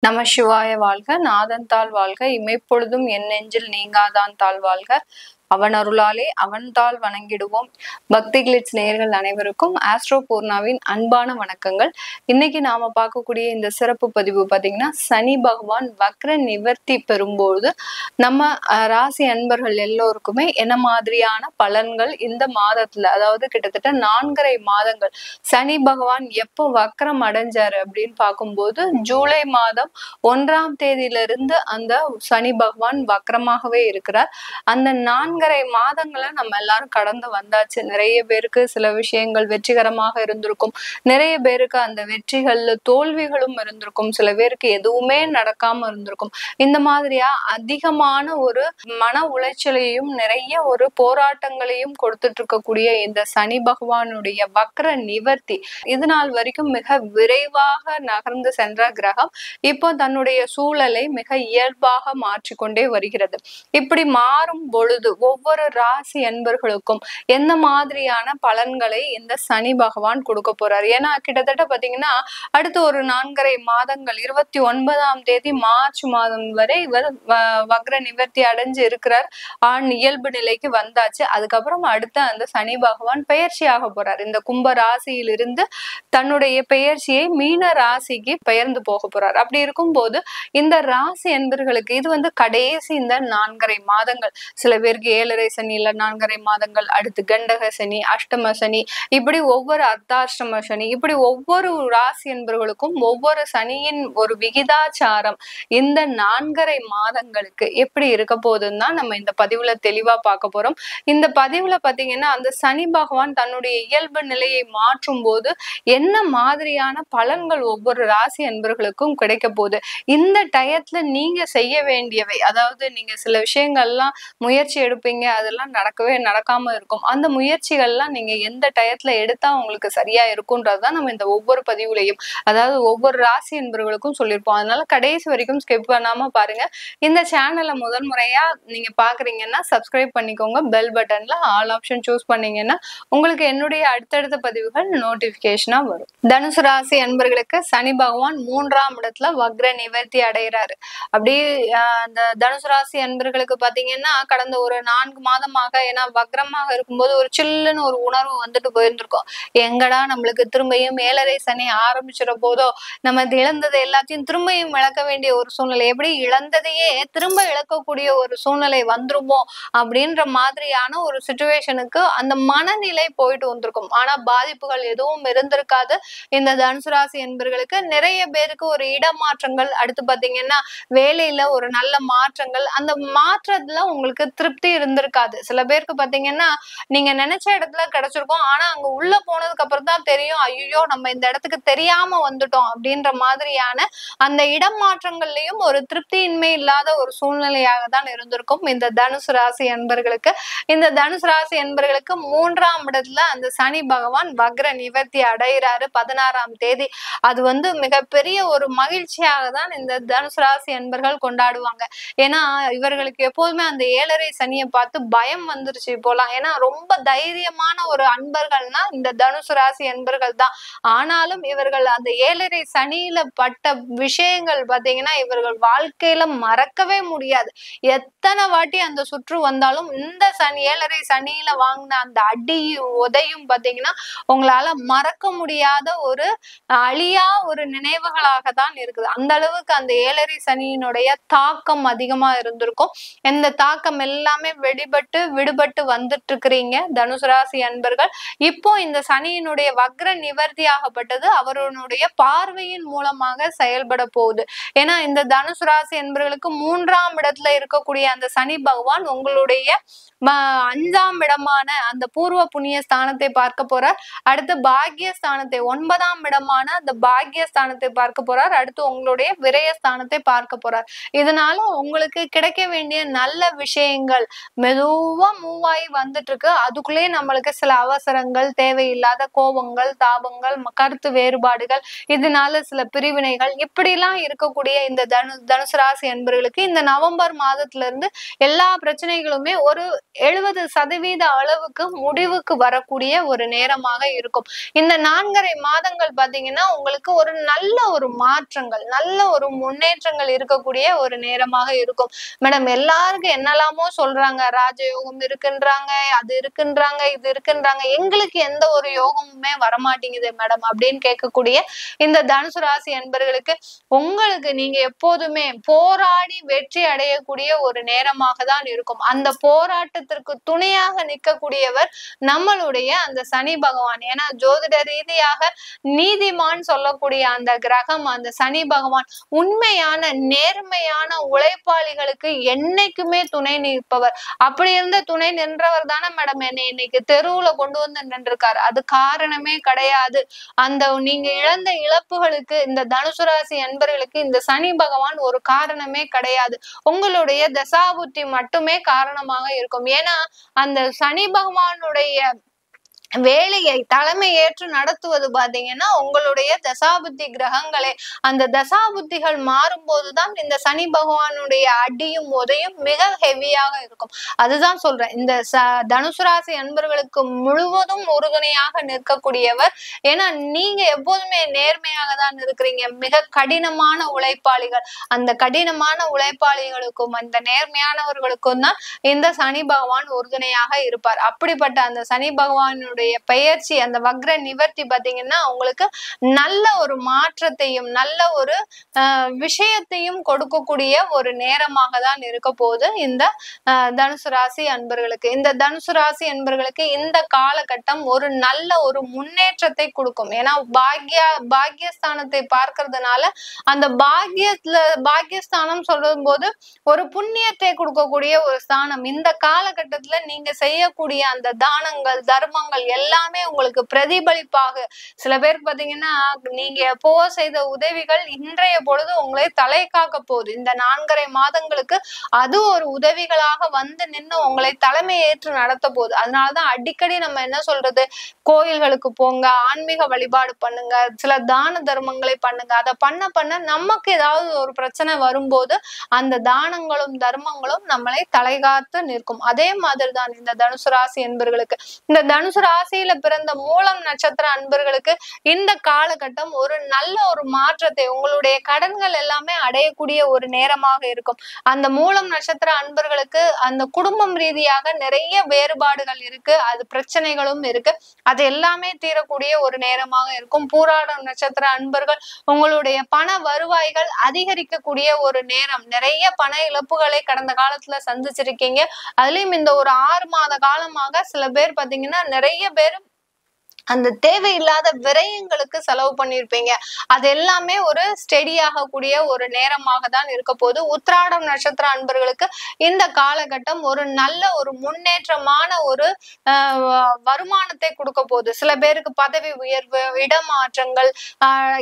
நம சிவாய வாழ்க. நாதன் தாள் வாழ்க. இமைப்பொழுதும் என் நெஞ்சில் நீங்காதான் தாள் வாழ்க. அவன் அருளாலே அவன் தாள் வணங்கிடுவோம். பக்தி கிளிட்ஸ் நேயர்கள் அனைவருக்கும் ஆஸ்ட்ரோ பூர்ணாவின் அன்பான வணக்கங்கள். இன்னைக்கு நாம பார்க்கக்கூடிய இந்த சிறப்பு பதிவு பாத்தீங்கன்னா, சனி பகவான் வக்ர நிவர்த்தி பெறும்போது நம்ம ராசி அன்பர்கள் எல்லோருக்குமே என்ன மாதிரியான பலன்கள் இந்த மாதத்துல, அதாவது கிட்டத்தட்ட 4.5 மாதங்கள் சனி பகவான் எப்போ வக்ரம் அடைஞ்சாரு அப்படின்னு பார்க்கும்போது, ஜூலை மாதம் 1ஆம் தேதியிலிருந்து அந்த சனி பகவான் வக்ரமாகவே இருக்கிறார். அந்த 4.5 மாதங்களை நம்ம எல்லாரும் கடந்து வந்தாச்சு. நிறைய பேருக்கு சில விஷயங்கள் வெற்றிகரமாக இருந்திருக்கும், நிறைய பேருக்கு அந்த வெற்றிகள்ல தோல்விகளும் இருந்திருக்கும், சில பேருக்கு எதுவுமே நடக்காம இருந்திருக்கும். இந்த மாதிரியா அதிகமான ஒரு மன உளைச்சலையும் நிறைய ஒரு போராட்டங்களையும் கொடுத்துட்டு இருக்கக்கூடிய இந்த சனி பகவானுடைய வக்ர நிவர்த்தி இது நாள் வரைக்கும் மிக விரைவாக நகர்ந்து சென்ற கிரகம் இப்போ தன்னுடைய சூழலை மிக இயல்பாக மாற்றிக்கொண்டே வருகிறது. இப்படி மாறும் பொழுது ஒவ்வொரு ராசி அன்பர்களுக்கும் எந்த மாதிரியான பலன்களை இந்த சனி பகவான் கொடுக்க போறாரு? ஏன்னா கிட்டத்தட்ட பாத்தீங்கன்னா அடுத்து ஒரு 4.5 மாதங்கள் 29ஆம் தேதி மார்ச் மாதம் வரை இவர் வக்ர நிவர்த்தி அடைஞ்சு இருக்கிறார். இயல்பு நிலைக்கு வந்தாச்சு. அதுக்கப்புறம் அடுத்த அந்த சனி பகவான் பெயர்ச்சியாக போறார். இந்த கும்ப ராசியிலிருந்து தன்னுடைய பெயர்ச்சியை மீன ராசிக்கு பெயர்ந்து போக போறார். அப்படி இருக்கும் போது இந்த ராசி அன்பர்களுக்கு இது கடைசி இந்த 4.5 மாதங்கள். சில பேருக்கு 7.5 சனி இல்ல 4.5 மாதங்கள், அடுத்து கண்டக சனி, அஷ்டம சனி, இப்படி ஒவ்வொரு அர்த்தாஷ்டம சனி, இப்படி ஒவ்வொரு ராசி அன்பர்களுக்கும் ஒவ்வொரு சனியின் ஒரு விகிதாச்சாரம் இந்த 4.5 மாதங்களுக்கு எப்படி இருக்க போகுதுன்னு தான் நம்ம இந்த பதிவுல தெளிவா பார்க்க போறோம். இந்த பதிவுல பாத்தீங்கன்னா, அந்த சனி பகவான் தன்னுடைய இயல்பு நிலையை மாற்றும் போது என்ன மாதிரியான பலன்கள் ஒவ்வொரு ராசி அன்பர்களுக்கும் கிடைக்க போகுது, இந்த டயத்துல நீங்க செய்ய வேண்டியவை, அதாவது நீங்க சில விஷயங்கள்லாம் முயற்சி எடுப்பீங்க, அதெல்லாம் நடக்காம இருக்கும். அந்த முயற்சிகள்லாம் நீங்க எந்த டயத்துல எடுத்தா உங்களுக்கு சரியா இருக்கும்ன்றதுதான் நம்ம இந்த ஒவ்வொரு பதிவுலையும், அதாவது ஒவ்வொரு ராசி அன்பர்களுக்கும் சொல்லியிருப்போம். அதனால கடைசி வரைக்கும் ஸ்கிப் பண்ணாம பாருங்க. இந்த சேனலை முதல் முறையா நீங்க பாக்குறீங்கன்னா சப்ஸ்கிரைப் பண்ணிக்கோங்க. பெல் பட்டன்ல ஆல் ஆப்ஷன் சூஸ் பண்ணீங்கன்னா உங்களுக்கு என்னுடைய அடுத்தடுத்த பதிவுகள் நோட்டிபிகேஷனா வரும். தனுசு ராசி அன்பர்களுக்கு சனி பகவான் 3ஆம் இடத்துல வக்ர நிவர்த்தி அடைகிறாரு. அப்படி அந்த தனுசு ராசி அன்பர்களுக்கு பாத்தீங்கன்னா கடந்த ஒரு 4 மாதமாக, ஏன்னா வக்ரமாக இருக்கும்போது ஒரு சில்லுன்னு ஒரு உணர்வு வந்துட்டு போயிருந்திருக்கும். எங்கடா நம்மளுக்கு திரும்பியும் 7.5 சனி ஆரம்பிச்சிட போதோ, நம்ம இழந்தது எல்லாத்தையும் திரும்பியும் இழக்க வேண்டிய ஒரு சூழ்நிலை, எப்படி இழந்ததையே திரும்ப இழக்கக்கூடிய ஒரு சூழ்நிலை வந்துருமோ அப்படின்ற மாதிரியான ஒரு சிச்சுவேஷனுக்கு அந்த மனநிலை போயிட்டு வந்திருக்கும். ஆனா பாதிப்புகள் எதுவும் இருந்திருக்காது. இந்த தனுசு ராசி என்பர்களுக்கு நிறைய பேருக்கு ஒரு இடமாற்றங்கள், அடுத்து பாத்தீங்கன்னா வேலையில ஒரு நல்ல மாற்றங்கள், அந்த மாற்றத்துல உங்களுக்கு திருப்தி இருந்திருக்காது. சில பேருக்கு பாத்தீங்கன்னா நீங்க நினைச்ச இடத்துல கிடைச்சிருக்கும், ஆனா அங்க உள்ள போனதுக்கு அப்புறம் தான் தெரியும், ஐயோ நம்ம இந்த இடத்துக்கு தெரியாம வந்துட்டோம் அப்படின்ற மாதிரியான அந்த இடமாற்றங்கள்லயும் ஒரு திருப்தியின்மை இல்லாத ஒரு சூழ்நிலையாக தான் இருந்திருக்கும் இந்த தனுசு ராசி அன்பர்களுக்கு. இந்த தனுசு ராசி அன்பர்களுக்கு 3ஆம் இடத்துல அந்த சனி பகவான் வக்ர நிவர்த்தி அடைகிறாரு 16ஆம் தேதி. அது மிகப்பெரிய ஒரு மகிழ்ச்சியாக தான் இந்த தனுசு ராசி அன்பர்கள் கொண்டாடுவாங்க. ஏன்னா இவர்களுக்கு எப்போதுமே அந்த 7.5 சனியை பார்த்து பயம் வந்துருச்சு போலாம். ஏன்னா ரொம்ப தைரியமான ஒரு அன்பர்கள்னா இந்த தனுசு ராசி அன்பர்கள் தான். ஆனாலும் இவர்கள் அந்த 7.5 சனியில பட்ட விஷயங்கள் பாத்தீங்கன்னா இவர்கள் வாழ்க்கையில மறக்கவே முடியாது. எத்தனை வாட்டி அந்த சுற்று வந்தாலும் இந்த சனி 7.5 சனியில வாங்கின அந்த அடி உதையும் பாத்தீங்கன்னா உங்களால மறக்க முடியாத ஒரு அழியா ஒரு நினைவுகளாக தான் இருக்குது. அந்த அளவுக்கு அந்த 7.5 சனியினுடைய தாக்கம் அதிகமா இருந்திருக்கும். இந்த தாக்கம் எல்லாமே விடுபட்டு வந்துட்டு இருக்கிறீங்க தனுசு ராசி அன்பர்கள். இப்போ இந்த சனியினுடைய வக்ர நிவர்த்தி ஆகப்பட்டது அவருடைய பார்வையின் மூலமாக செயல்பட போகுது. ஏன்னா இந்த தனுசு ராசி அன்பர்களுக்கு 3ஆம் இடத்துல இருக்கக்கூடிய அந்த சனி பகவான் உங்களுடைய 5ஆம் இடமான அந்த பூர்வ புண்ணிய ஸ்தானத்தை பார்க்க போறார். அடுத்து பாக்கியஸ்தானத்தை 9ஆம் இடமான அந்த பாக்கியஸ்தானத்தை பார்க்க போறார். அடுத்து உங்களுடைய விரயஸ்தானத்தை பார்க்க போறார். இதனால உங்களுக்கு கிடைக்க வேண்டிய நல்ல விஷயங்கள் மெதுவா மூவ் ஆகி வந்துட்டு இருக்கு. அதுக்குள்ளேயே நம்மளுக்கு சில அவசரங்கள், தேவையில்லாத கோபங்கள், தாபங்கள், கருத்து வேறுபாடுகள், இதனால சில பிரிவினைகள் இப்படிலாம் இருக்கக்கூடிய இந்த தனுசு ராசி என்பவர்களுக்கு இந்த நவம்பர் மாதத்துல இருந்து எல்லா பிரச்சனைகளுமே ஒரு 70% அளவுக்கு முடிவுக்கு வரக்கூடிய ஒரு நேரமாக இருக்கும். இந்த 4.5 மாதங்கள் பாத்தீங்கன்னா உங்களுக்கு ஒரு நல்ல ஒரு மாற்றங்கள், நல்ல ஒரு முன்னேற்றங்கள் இருக்கக்கூடிய ஒரு நேரமாக இருக்கும். மேடம் எல்லாருக்கும் என்னெல்லாமோ சொல்றாங்க, ராஜயோகம் இருக்குன்றாங்க, அது இருக்குன்றாங்க, இது இருக்குன்றாங்க, எங்களுக்கு எந்த ஒரு யோகமுமே வரமாட்டேங்குது மேடம் அப்படின்னு கேட்கக்கூடிய இந்த தனுசு ராசி என்பர்களுக்கு உங்களுக்கு நீங்க எப்போதுமே போராடி வெற்றி அடையக்கூடிய ஒரு நேரமாக தான் இருக்கும். அந்த போராட்டத்திற்கு துணையாக நிற்கக்கூடியவர் நம்மளுடைய அந்த சனி பகவான். ஏன்னா ஜோதிட ரீதியாக நீதிமான் சொல்லக்கூடிய அந்த கிரகம் அந்த சனி பகவான் உண்மையான நேர்மையான உழைப்பாளிகளுக்கு என்னைக்குமே துணை நிற்பவர். அப்படி இருந்த துணை நின்றவர் தானே மேடம் என்னை இன்னைக்கு தெருவுல கொண்டு வந்து நின்றுருக்காரு. அது காரணமே கிடையாது. அந்த நீங்க இழந்த இழப்புகளுக்கு இந்த தனுசு ராசி என்பர்களுக்கு இந்த சனி பகவான் ஒரு காரணமே கிடையாது. உங்களுடைய தசாபுத்தி மட்டுமே காரணமாக இருக்கும். ஏன்னா அந்த சனி பகவானுடைய வேலையை தலைமை ஏற்று நடத்துவது பாத்தீங்கன்னா உங்களுடைய தசாபுத்தி கிரகங்களே. அந்த தசாபுத்திகள் மாறும் போதுதான் இந்த சனி பகவானுடைய அடியும் உதையும் மிக ஹெவியாக இருக்கும். அதுதான் சொல்றேன், இந்த தனுசு ராசி அன்பர்களுக்கு முழுவதும் உறுதுணையாக நிற்கக்கூடியவர். ஏன்னா நீங்க எப்போதுமே நேர்மையாக தான் இருக்கிறீங்க, மிக கடினமான உழைப்பாளிகள். அந்த கடினமான உழைப்பாளிகளுக்கும் அந்த நேர்மையானவர்களுக்கும் தான் இந்த சனி பகவான் உறுதுணையாக இருப்பார். அப்படிப்பட்ட அந்த சனி பகவானுடைய பெயர்ச்சி அந்த வக்ர நிவர்த்தி பாத்தீங்கன்னா உங்களுக்கு நல்ல ஒரு மாற்றத்தையும் நல்ல ஒரு விஷயத்தையும் கொடுக்கக்கூடிய ஒரு நேரமாக தான் இருக்க போகுது இந்த தனுசு ராசி அன்பர்களுக்கு. இந்த தனுசு ராசி அன்பர்களுக்கு இந்த காலகட்டம் ஒரு நல்ல ஒரு முன்னேற்றத்தை கொடுக்கும். ஏன்னா பாக்கியஸ்தானத்தை பார்க்கறதுனால அந்த பாக்கியஸ்தானம் சொல்லும் போது ஒரு புண்ணியத்தை கொடுக்கக்கூடிய ஒரு ஸ்தானம். இந்த காலகட்டத்துல நீங்க செய்யக்கூடிய அந்த தானங்கள் தர்மங்கள் எல்லாமே உங்களுக்கு பிரதிபலிப்பாக சில பேருக்கு பாத்தீங்கன்னா நீங்க எப்போ செய்த உதவிகள் இன்றைய பொழுது உங்களை தலை காக்க போகுது. இந்த 4.5 மாதங்களுக்கு அது ஒரு உதவிகளாக வந்து நின்று உங்களை தலைமை ஏற்று நடத்த போகுது. அதனாலதான் அடிக்கடி நம்ம என்ன சொல்றது, கோயில்களுக்கு போங்க, ஆன்மீக வழிபாடு பண்ணுங்க, சில தான தர்மங்களை பண்ணுங்க. அதை பண்ண நமக்கு ஏதாவது ஒரு பிரச்சனை வரும்போது அந்த தானங்களும் தர்மங்களும் நம்மளை தலைகாத்து நிற்கும். அதே மாதிரிதான் இந்த தனுசு ராசி என்பர்களுக்கு. இந்த தனுசு ராசியில பிறந்த மூலம் நட்சத்திர அன்பர்களுக்கு இந்த காலகட்டம் ஒரு நல்ல ஒரு மாற்றத்தை, உங்களுடைய கடன்கள் எல்லாமே அடையக்கூடிய ஒரு நேரமாக இருக்கும். அந்த மூலம் நட்சத்திர அன்பர்களுக்கு அந்த குடும்பம் ரீதியாக நிறைய வேறுபாடுகள் இருக்கு, அது பிரச்சனைகளும் இருக்கு, அது எல்லாமே தீரக்கூடிய ஒரு நேரமாக இருக்கும். பூராடம் நட்சத்திர அன்பர்கள் உங்களுடைய பண வருவாய்கள் அதிகரிக்கக்கூடிய ஒரு நேரம். நிறைய பண இழப்புகளை கடந்த காலத்துல சந்திச்சிருக்கீங்க. அதுலயும் இந்த ஒரு 6 மாத காலமாக சில பேர் பாத்தீங்கன்னா நிறைய பேர் அந்த தேவையில்லாத விரயங்களுக்கு செலவு பண்ணிருப்பீங்க. அது எல்லாமே ஒரு ஸ்டெடி ஆகக்கூடிய ஒரு நேரமாக தான் இருக்க போது. உத்திராடம் நட்சத்திர அன்பர்களுக்கு இந்த காலகட்டம் ஒரு நல்ல ஒரு முன்னேற்றமான ஒரு வருமானத்தை கொடுக்க போகுது. சில பேருக்கு பதவி உயர்வு, இடமாற்றங்கள்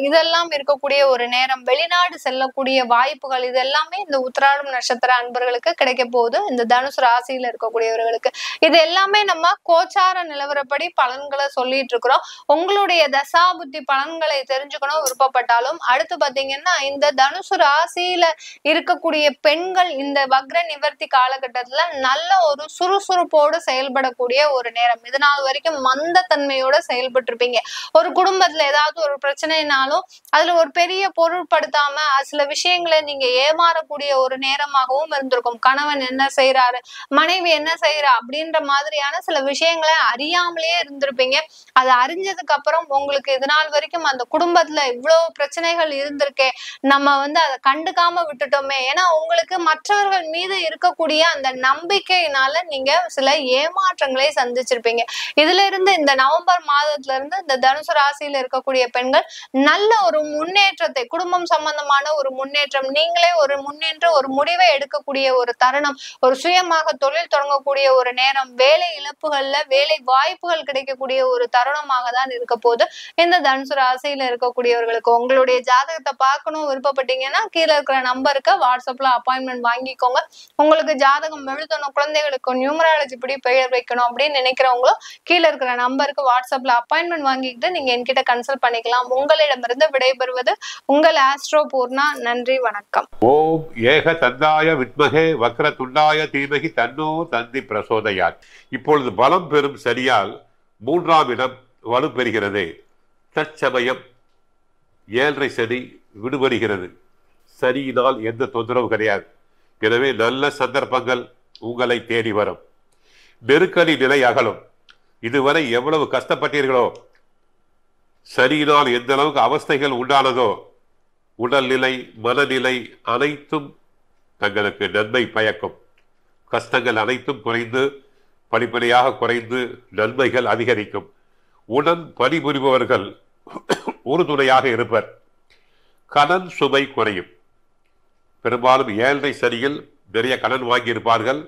இதெல்லாம் இருக்கக்கூடிய ஒரு நேரம். வெளிநாடு செல்லக்கூடிய வாய்ப்புகள் இது எல்லாமே இந்த உத்திராடம் நட்சத்திர அன்பர்களுக்கு கிடைக்க போகுது. இந்த தனுசு ராசியில இருக்கக்கூடியவர்களுக்கு இது எல்லாமே நம்ம கோச்சார நிலவரப்படி பலன்களை சொல்லிட்டு இருக்கிறோம். உங்களுடைய தசாபுத்தி பலன்களை தெரிஞ்சுக்கணும் விருப்பப்பட்டாலும் அடுத்து பாத்தீங்கன்னா இந்த தனுசு ராசியில இருக்கக்கூடிய பெண்கள் இந்த வக்ர நிவர்த்தி காலகட்டத்துல நல்ல ஒரு சுறுசுறுப்போடு செயல்படக்கூடிய ஒரு நேரம். இது நாள் வரைக்கும் மந்த தன்மையோட செயல்பட்டு இருப்பீங்க. ஒரு குடும்பத்துல ஏதாவது ஒரு பிரச்சனைனாலும் அதுல ஒரு பெரிய பொருட்படுத்தாம சில விஷயங்களை நீங்க ஏமாறக்கூடிய ஒரு நேரமாகவும் இருந்திருக்கும். கணவன் என்ன செய்யறாரு, மனைவி என்ன செய்யறா அப்படின்ற மாதிரியான சில விஷயங்களை அறியாமலே இருந்திருப்பீங்க. அதை அறிஞ்சதுக்கு அப்புறம் உங்களுக்கு இது நாள் வரைக்கும் அந்த குடும்பத்துல இவ்வளவு பிரச்சனைகள் இருந்திருக்கே, நம்ம அதை கண்டுக்காம விட்டுட்டோமே. ஏன்னா உங்களுக்கு மற்றவர்கள் மீது இருக்கக்கூடிய அந்த நம்பிக்கையினால நீங்க சில ஏமாற்றங்களை சந்திச்சிருப்பீங்க. இதுல இருந்து இந்த நவம்பர் மாதத்துல இருந்து இந்த தனுசு ராசியில இருக்கக்கூடிய பெண்கள் நல்ல ஒரு முன்னேற்றத்தை, குடும்பம் சம்பந்தமான ஒரு முன்னேற்றம், நீங்களே ஒரு முன்னேற்ற ஒரு முடிவை எடுக்கக்கூடிய ஒரு தருணம், ஒரு சுயமாக தொழில் தொடங்கக்கூடிய ஒரு நேரம், வேலை இழப்புகள்ல வேலை வாய்ப்புகள் கிடைக்கக்கூடிய ஒரு தருணம் தருணமாக தான் இருக்க போது. இந்த தனுசு ராசியில இருக்கக்கூடியவர்களுக்கு உங்களுடைய ஜாதகத்தை பார்க்கணும் விருப்பப்பட்டீங்கன்னா கீழே இருக்கிற நம்பருக்கு வாட்ஸ்அப்ல அப்பாயின்மெண்ட் வாங்கிக்கோங்க. உங்களுக்கு ஜாதகம் எழுதணும், குழந்தைகளுக்கு நியூமராலஜி படி பெயர் வைக்கணும் அப்படின்னு நினைக்கிறவங்களும் கீழே இருக்கிற நம்பருக்கு வாட்ஸ்அப்ல அப்பாயின்மெண்ட் வாங்கிக்கிட்டு நீங்க என்கிட்ட கன்சல்ட் பண்ணிக்கலாம். உங்களிடமிருந்து விடைபெறுவது உங்கள் ஆஸ்ட்ரோ பூர்ணா. நன்றி, வணக்கம். ஓம் ஏக தந்தாய வித்மகே வக்ர துண்டாய தீமகி தன்னோ தந்தி பிரசோதயாத். இப்பொழுது பலம் பெறும் சரியால் 3ஆம் இடம் வலுப்பெறுகிறது. தற்சமயம் 7.5 சனி விடுபடுகிறது. சனியினால் எந்த தொந்தரவு கிடையாது. எனவே நல்ல சந்தர்ப்பங்கள் உங்களை தேடி வரும். நெருக்கடி நிலை அகலும். இதுவரை எவ்வளவு கஷ்டப்பட்டீர்களோ, சனியினால் எந்த அளவுக்கு அவஸ்தைகள் உண்டானதோ, உடல்நிலை மனநிலை அனைத்தும் தங்களுக்கு நன்மை பயக்கும். கஷ்டங்கள் அனைத்தும் குறைந்து படிப்படியாக குறைந்து நன்மைகள் அதிகரிக்கும். உடன் பணிபுரிபவர்கள் உறுதுணையாக இருப்பர். கடன் சுமை குறையும். பெரும்பாலும் 7.5 சனியில் நிறைய கடன் வாங்கியிருப்பார்கள்.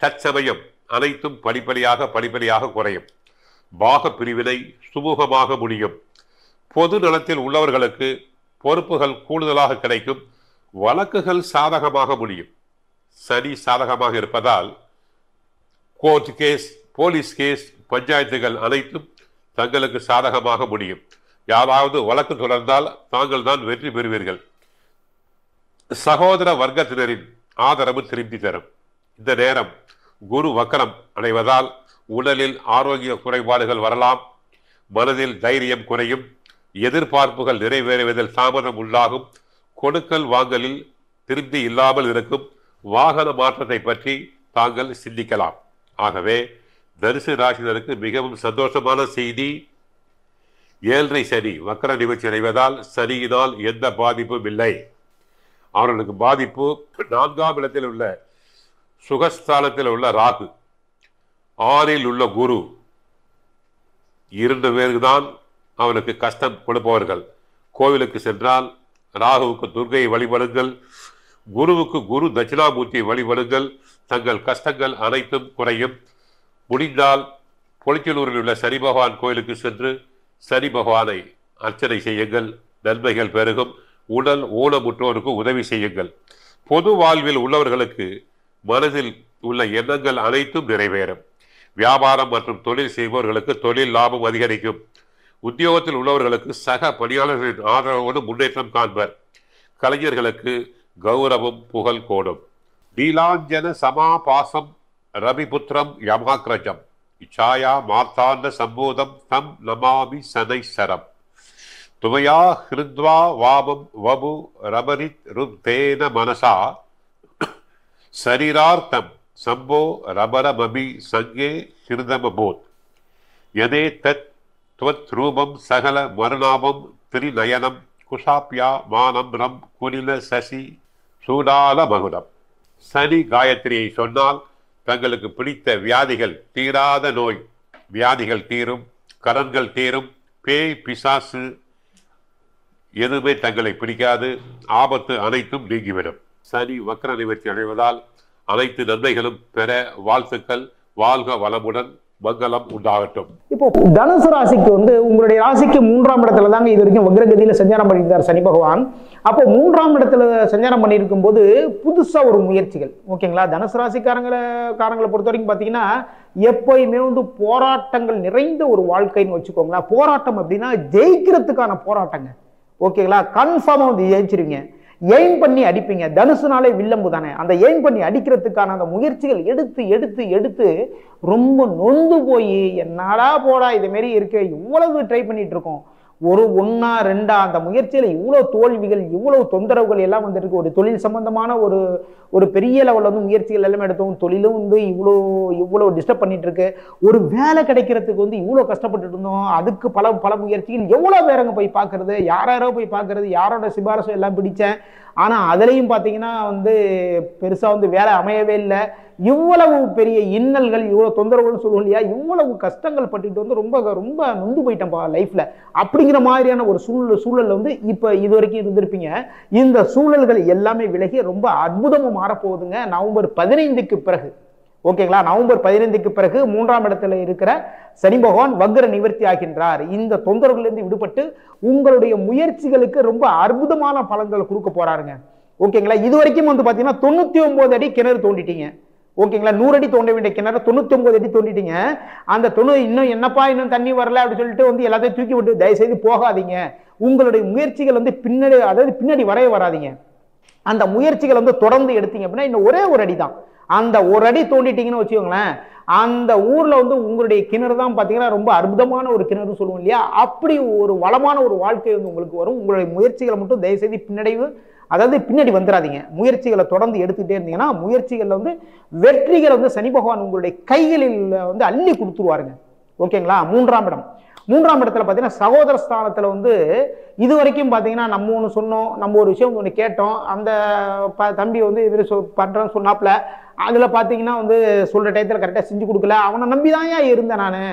தற்சமயம் அனைத்தும் படிப்படியாக குறையும். பாக பிரிவினை சுமூகமாக முடியும். பொது நலத்தில் உள்ளவர்களுக்கு பொறுப்புகள் கூடுதலாக கிடைக்கும். வழக்குகள் சாதகமாக முடியும். சனி சாதகமாக இருப்பதால் கோர்ட் கேஸ், போலீஸ் கேஸ், பஞ்சாயத்துகள் அனைத்தும் தங்களுக்கு சாதகமாக முடியும். யாராவது வழக்கு தொடர்ந்தால் தாங்கள் தான் வெற்றி பெறுவீர்கள். சகோதர வர்க்கத்தினரின் ஆதரவு திருப்தி தரும். இந்த நேரம் குரு வக்கரம் அடைவதால் உடலில் ஆரோக்கிய குறைபாடுகள் வரலாம். மனதில் தைரியம் குறையும். எதிர்பார்ப்புகள் நிறைவேறுவதில் தாமதம் உண்டாகும். கொடுக்கல் வாங்கலில் திருப்தி இல்லாமல் இருக்கும். வாகன மாற்றத்தை பற்றி தாங்கள் சிந்திக்கலாம். ஆகவே தனுசு ராசினருக்கு மிகவும் சந்தோஷமான செய்தி. 7.5 சனி வக்கர நிவர்ச்சி அடைவதால் சனியினால் எந்த பாதிப்பும் இல்லை. அவர்களுக்கு பாதிப்பு 4ஆம் இடத்தில் உள்ள சுகஸ்தானத்தில் உள்ள ராகு, 6இல் உள்ள குரு, 2 பேருக்குதான் அவனுக்கு கஷ்டம் கொடுப்பவர்கள். கோவிலுக்கு சென்றால் ராகுவுக்கு துர்கையை வழிபடுங்கள், குருவுக்கு குரு தட்சிணாமூர்த்தியை வழிபடுங்கள். தங்கள் கஷ்டங்கள் அனைத்தும் குறையும். முடிந்தால் பொலிச்சலூரில் உள்ள சனி பகவான் கோயிலுக்கு சென்று சனி பகவானை அர்ச்சனை செய்யுங்கள். நன்மைகள் பெருகும். உடல் ஊனமுற்றோருக்கு உதவி செய்யுங்கள். பொது வாழ்வில் உள்ளவர்களுக்கு மனதில் உள்ள எண்ணங்கள் அனைத்தும் நிறைவேறும். வியாபாரம் மற்றும் தொழில் செய்பவர்களுக்கு தொழில் லாபம் அதிகரிக்கும். உத்தியோகத்தில் உள்ளவர்களுக்கு சக பணியாளர்களின் ஆதரவோடு முன்னேற்றம் காண்பர். கலைஞர்களுக்கு கௌரவம் புகழ் கோடும். நீலாஞ்சன சமாபாசம் ரவிபுத்திரம் யமாக்ரஜம் இச்சாயா மார்த்தாண்ட சம்போதம் தம் நமாமி சனைசரம் துவையா ஹிருத்வா வாமம் வபு ரமரித் ருத்தேன மனசா சரீரார்த்தம் சம்போ ரபரமபி சங்கே ஹிருதமபோத் யதே தத் துவத் ரூபம் சகல மருணாபம் திரிநயனம் குஷாப்யா மானம்ரம் குனில சசி சூடால மகுடம். சனி காயத்ரியை சொன்னால் தங்களுக்கு பிடித்த வியாதிகள், தீராத நோய் வியாதிகள் தீரும். கடன்கள் தீரும். பேய் பிசாசு எதுவுமே தங்களை பிடிக்காது. ஆபத்து அனைத்தும் நீங்கிவிடும். சனி வக்கர நிவர்த்தி அடைவதால் அனைத்து நன்மைகளும் பெற வாழ்த்துக்கள். வாழ்க வளமுடன். மங்களம் உண்டாகட்டும். இப்போ தனுசு ராசிக்கு உங்களுடைய ராசிக்கு 3ஆம் இடத்துல தாங்க இது வரைக்கும் வக்ரகதியில சஞ்சாரம் பண்ணியிருந்தார் சனி பகவான். அப்போ 3ஆம் இடத்துல சஞ்சாரம் பண்ணியிருக்கும் போது புதுசா ஒரு முயற்சிகள், ஓகேங்களா? தனுசு ராசிக்காரங்களை பொறுத்த வரைக்கும் பாத்தீங்கன்னா எப்பயுமே போராட்டங்கள் நிறைந்த ஒரு வாழ்க்கைன்னு வச்சுக்கோங்களா. போராட்டம் அப்படின்னா ஜெயிக்கிறதுக்கான போராட்டங்க, ஓகேங்களா? கன்ஃபார்மா ஜெயிச்சிருவீங்க. எய்ம் பண்ணி அடிப்பீங்க. தனுசுனாலே வில்லம்பு தானே. அந்த எய்ம் பண்ணி அடிக்கிறதுக்கான அந்த முயற்சிகள் எடுத்து எடுத்து எடுத்து ரொம்ப நொந்து போய் என்னடா போடா இது மாரி இருக்கு, இவ்வளவு ட்ரை பண்ணிட்டு இருக்கோம், ஒரு 1 2 அந்த முயற்சியில இவ்வளவு தோல்விகள் இவ்வளவு தொந்தரவுகள் எல்லாம் வந்துருக்கு. ஒரு தொழில் சம்பந்தமான ஒரு பெரிய லெவல்ல முயற்சிகள் எல்லாமே எடுத்தோம். தொழிலும் இவ்வளவு டிஸ்டர்ப் பண்ணிட்டு இருக்கு. ஒரு வேலை கிடைக்கிறதுக்கு இவ்வளவு கஷ்டப்பட்டு இருந்தோம். அதுக்கு பல முயற்சிகள். எவ்வளவு பேரங்க போய் பார்க்கறது, யாரோ போய் பார்க்கறது, யாரோட சிபாரசு எல்லாம் பிடிச்சேன். ஆனா அதுலயும் பாத்தீங்கன்னா பெருசா வேலை அமையவே இல்லை. இவ்வளவு பெரிய இன்னல்கள், இவ்வளவு தொந்தரவுகள் சொல்லுவோம் இல்லையா, இவ்வளவு கஷ்டங்கள் பட்டுட்டு ரொம்ப ரொம்ப நொந்து போயிட்டேன் லைஃப்ல. அப்படிங்கிற மாதிரியான ஒரு சூழல்ல இப்ப இது வரைக்கும் இருந்திருப்பீங்க. இந்த சூழல்கள் எல்லாமே விலகி ரொம்ப அற்புதமா மாறப்போகுதுங்க நவம்பர் 15க்கு பிறகு. ஓகேங்களா. நவம்பர் 15க்கு பிறகு 3ஆம் இடத்துல இருக்கிற சனி பகவான் வக்ர நிவர்த்தி ஆகின்றார். இந்த தொந்தரவுலேருந்து விடுபட்டு உங்களுடைய முயற்சிகளுக்கு ரொம்ப அற்புதமான பலன்களை கொடுக்க போறாருங்க. ஓகேங்களா. இது வரைக்கும் வந்து பாத்தீங்கன்னா 99 அடி கிணறு தோண்டிட்டீங்க. ஓகேங்களா. 100 அடி தோண்ட வேண்டிய கிணறு 99 அடி தோண்டிட்டீங்க. அந்த 90 இன்னும் என்னப்பா இன்னும் தண்ணி வரல அப்படின்னு சொல்லிட்டு வந்து எல்லாத்தையும் தூக்கி விட்டு தயவு செய்து போகாதீங்க. உங்களுடைய முயற்சிகள் வந்து பின்னாடி, அதாவது பின்னாடி வரவே வராதிங்க. அந்த முயற்சிகள் வந்து தொடர்ந்து எடுத்தீங்க அப்படின்னா இன்னும் ஒரே ஒரு அடி தான். அந்த ஒரு அடி தோண்டிட்டீங்கன்னு வச்சுக்கோங்களேன், அந்த ஊர்ல வந்து உங்களுடைய கிணறு தான் பாத்தீங்கன்னா ரொம்ப அற்புதமான ஒரு கிணறு சொல்லுவோம் இல்லையா, அப்படி ஒரு வளமான ஒரு வாழ்க்கை வந்து உங்களுக்கு வரும். உங்களுடைய முயற்சிகளை மட்டும் தயவு செய்து பின்னடைவு, அதாவது பின்னாடி வந்துடாதீங்க. முயற்சிகளை தொடர்ந்து எடுத்துக்கிட்டே இருந்தீங்கன்னா முயற்சிகள்ல வந்து வெற்றிகளை வந்து சனி பகவான் உங்களுடைய கைகளில் வந்து அள்ளி கொடுத்துருவாருங்க. ஓகேங்களா. 3ஆம் இடம், 3ஆம் இடத்துல பாத்தீங்கன்னா சகோதர ஸ்தானத்துல வந்து இது வரைக்கும் பாத்தீங்கன்னா நம்ம ஒண்ணு சொன்னோம், நம்ம ஒரு விஷயம் ஒண்ணு கேட்டோம், அந்த தம்பி வந்து இவரு பண்றேன்னு சொன்னாப்ல, அதுல பாத்தீங்கன்னா வந்து சொல்ற டயத்துல கரெக்டா செஞ்சு கொடுக்கல. அவனை நம்பிதான் இருந்தேன் நானு.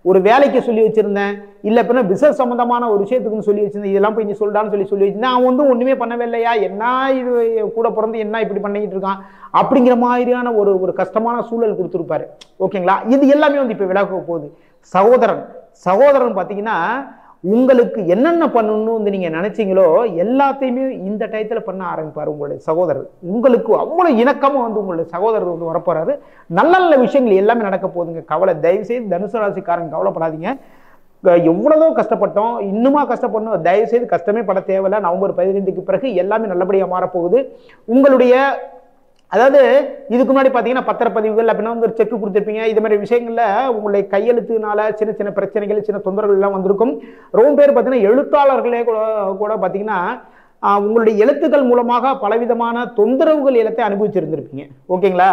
ஒரு வேலைக்கு சொல்லி வச்சிருந்தேன், இல்ல பின்ன பிசினஸ் சம்பந்தமான ஒரு விஷயத்துக்குன்னு சொல்லி வச்சிருந்தேன், இதெல்லாம் போய் நீ சொல்றான்னு சொல்லி வச்சிருந்தேன். அவன் வந்து ஒண்ணுமே பண்ணவே இல்லையா, என்ன இது கூட பிறந்து என்ன இப்படி பண்ணிக்கிட்டு இருக்கான் அப்படிங்கிற மாதிரியான ஒரு கஷ்டமான சூழல் கொடுத்துருப்பாரு. ஓகேங்களா. இது எல்லாமே வந்து இப்ப விலக போகுது. சகோதரன் பாத்தீங்கன்னா உங்களுக்கு என்னென்ன பண்ணணும்னு வந்து நீங்க நினைச்சீங்களோ எல்லாத்தையுமே இந்த டயத்துல பண்ண ஆரம்பிப்பாரு உங்களுடைய சகோதரர். உங்களுக்கு அவ்வளவு இணக்கமா வந்து உங்களுடைய சகோதரர் வந்து வரப்போறாரு. நல்ல நல்ல விஷயங்கள் எல்லாமே நடக்க போகுதுங்க. கவலை தயவு செய்து தனுசு ராசிக்காரங்க கவலைப்படாதீங்க. எவ்வளவோ கஷ்டப்பட்டோம், இன்னுமா கஷ்டப்படணும், தயவு செய்து கஷ்டமே பட தேவையில்லை. நவம்பர் 15க்கு பிறகு எல்லாமே நல்லபடியா மாறப்போகுது. உங்களுடைய, அதாவது இதுக்கு முன்னாடி பாத்தீங்கன்னா பத்திரப்பதிவுகள் அப்படின்னா வந்து ஒரு செக் கொடுத்துருப்பீங்க. இது மாதிரி விஷயங்கள்ல உங்களுடைய கையெழுத்துனால சின்ன சின்ன பிரச்சனைகள், சின்ன தொந்தரவுகள் எல்லாம் வந்திருக்கும். ரொம்ப பேர் பாத்தீங்கன்னா எழுத்தாளர்களே கூட பாத்தீங்கன்னா உங்களுடைய எழுத்துக்கள் மூலமாக பலவிதமான தொந்தரவுகள் எல்லாத்தையும் அனுபவிச்சிருந்திருப்பீங்க. ஓகேங்களா.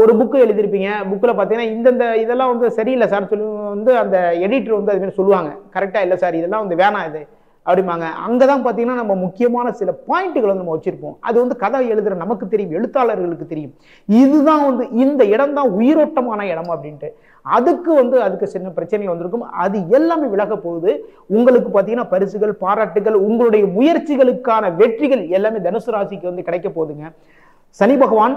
ஒரு புக்கு எழுதிருப்பீங்க, புக்கில் பார்த்தீங்கன்னா இந்தந்த இதெல்லாம் வந்து சரியில்லை சார் சொல்லி வந்து அந்த எடிட்டர் வந்து அது மாதிரி சொல்லுவாங்க, கரெக்டாக இல்லை சார் இதெல்லாம் வந்து வேணாம் இது அப்படிம்பாங்க. அங்கே தான் பார்த்தீங்கன்னா நம்ம முக்கியமான சில பாயிண்ட்டுகளை வந்து நம்ம வச்சிருப்போம். அது வந்து கதை எழுதுகிற நமக்கு தெரியும், எழுத்தாளர்களுக்கு தெரியும். இதுதான் வந்து இந்த இடம் தான் உயிரோட்டமான இடம் அப்படின்ட்டு. அதுக்கு சின்ன பிரச்சனை வந்திருக்கும். அது எல்லாமே விலக போகுது. உங்களுக்கு பார்த்தீங்கன்னா பரிசுகள், பாராட்டுகள், உங்களுடைய முயற்சிகளுக்கான வெற்றிகள் எல்லாமே தனுசு ராசிக்கு வந்து கிடைக்க போகுதுங்க. சனி பகவான்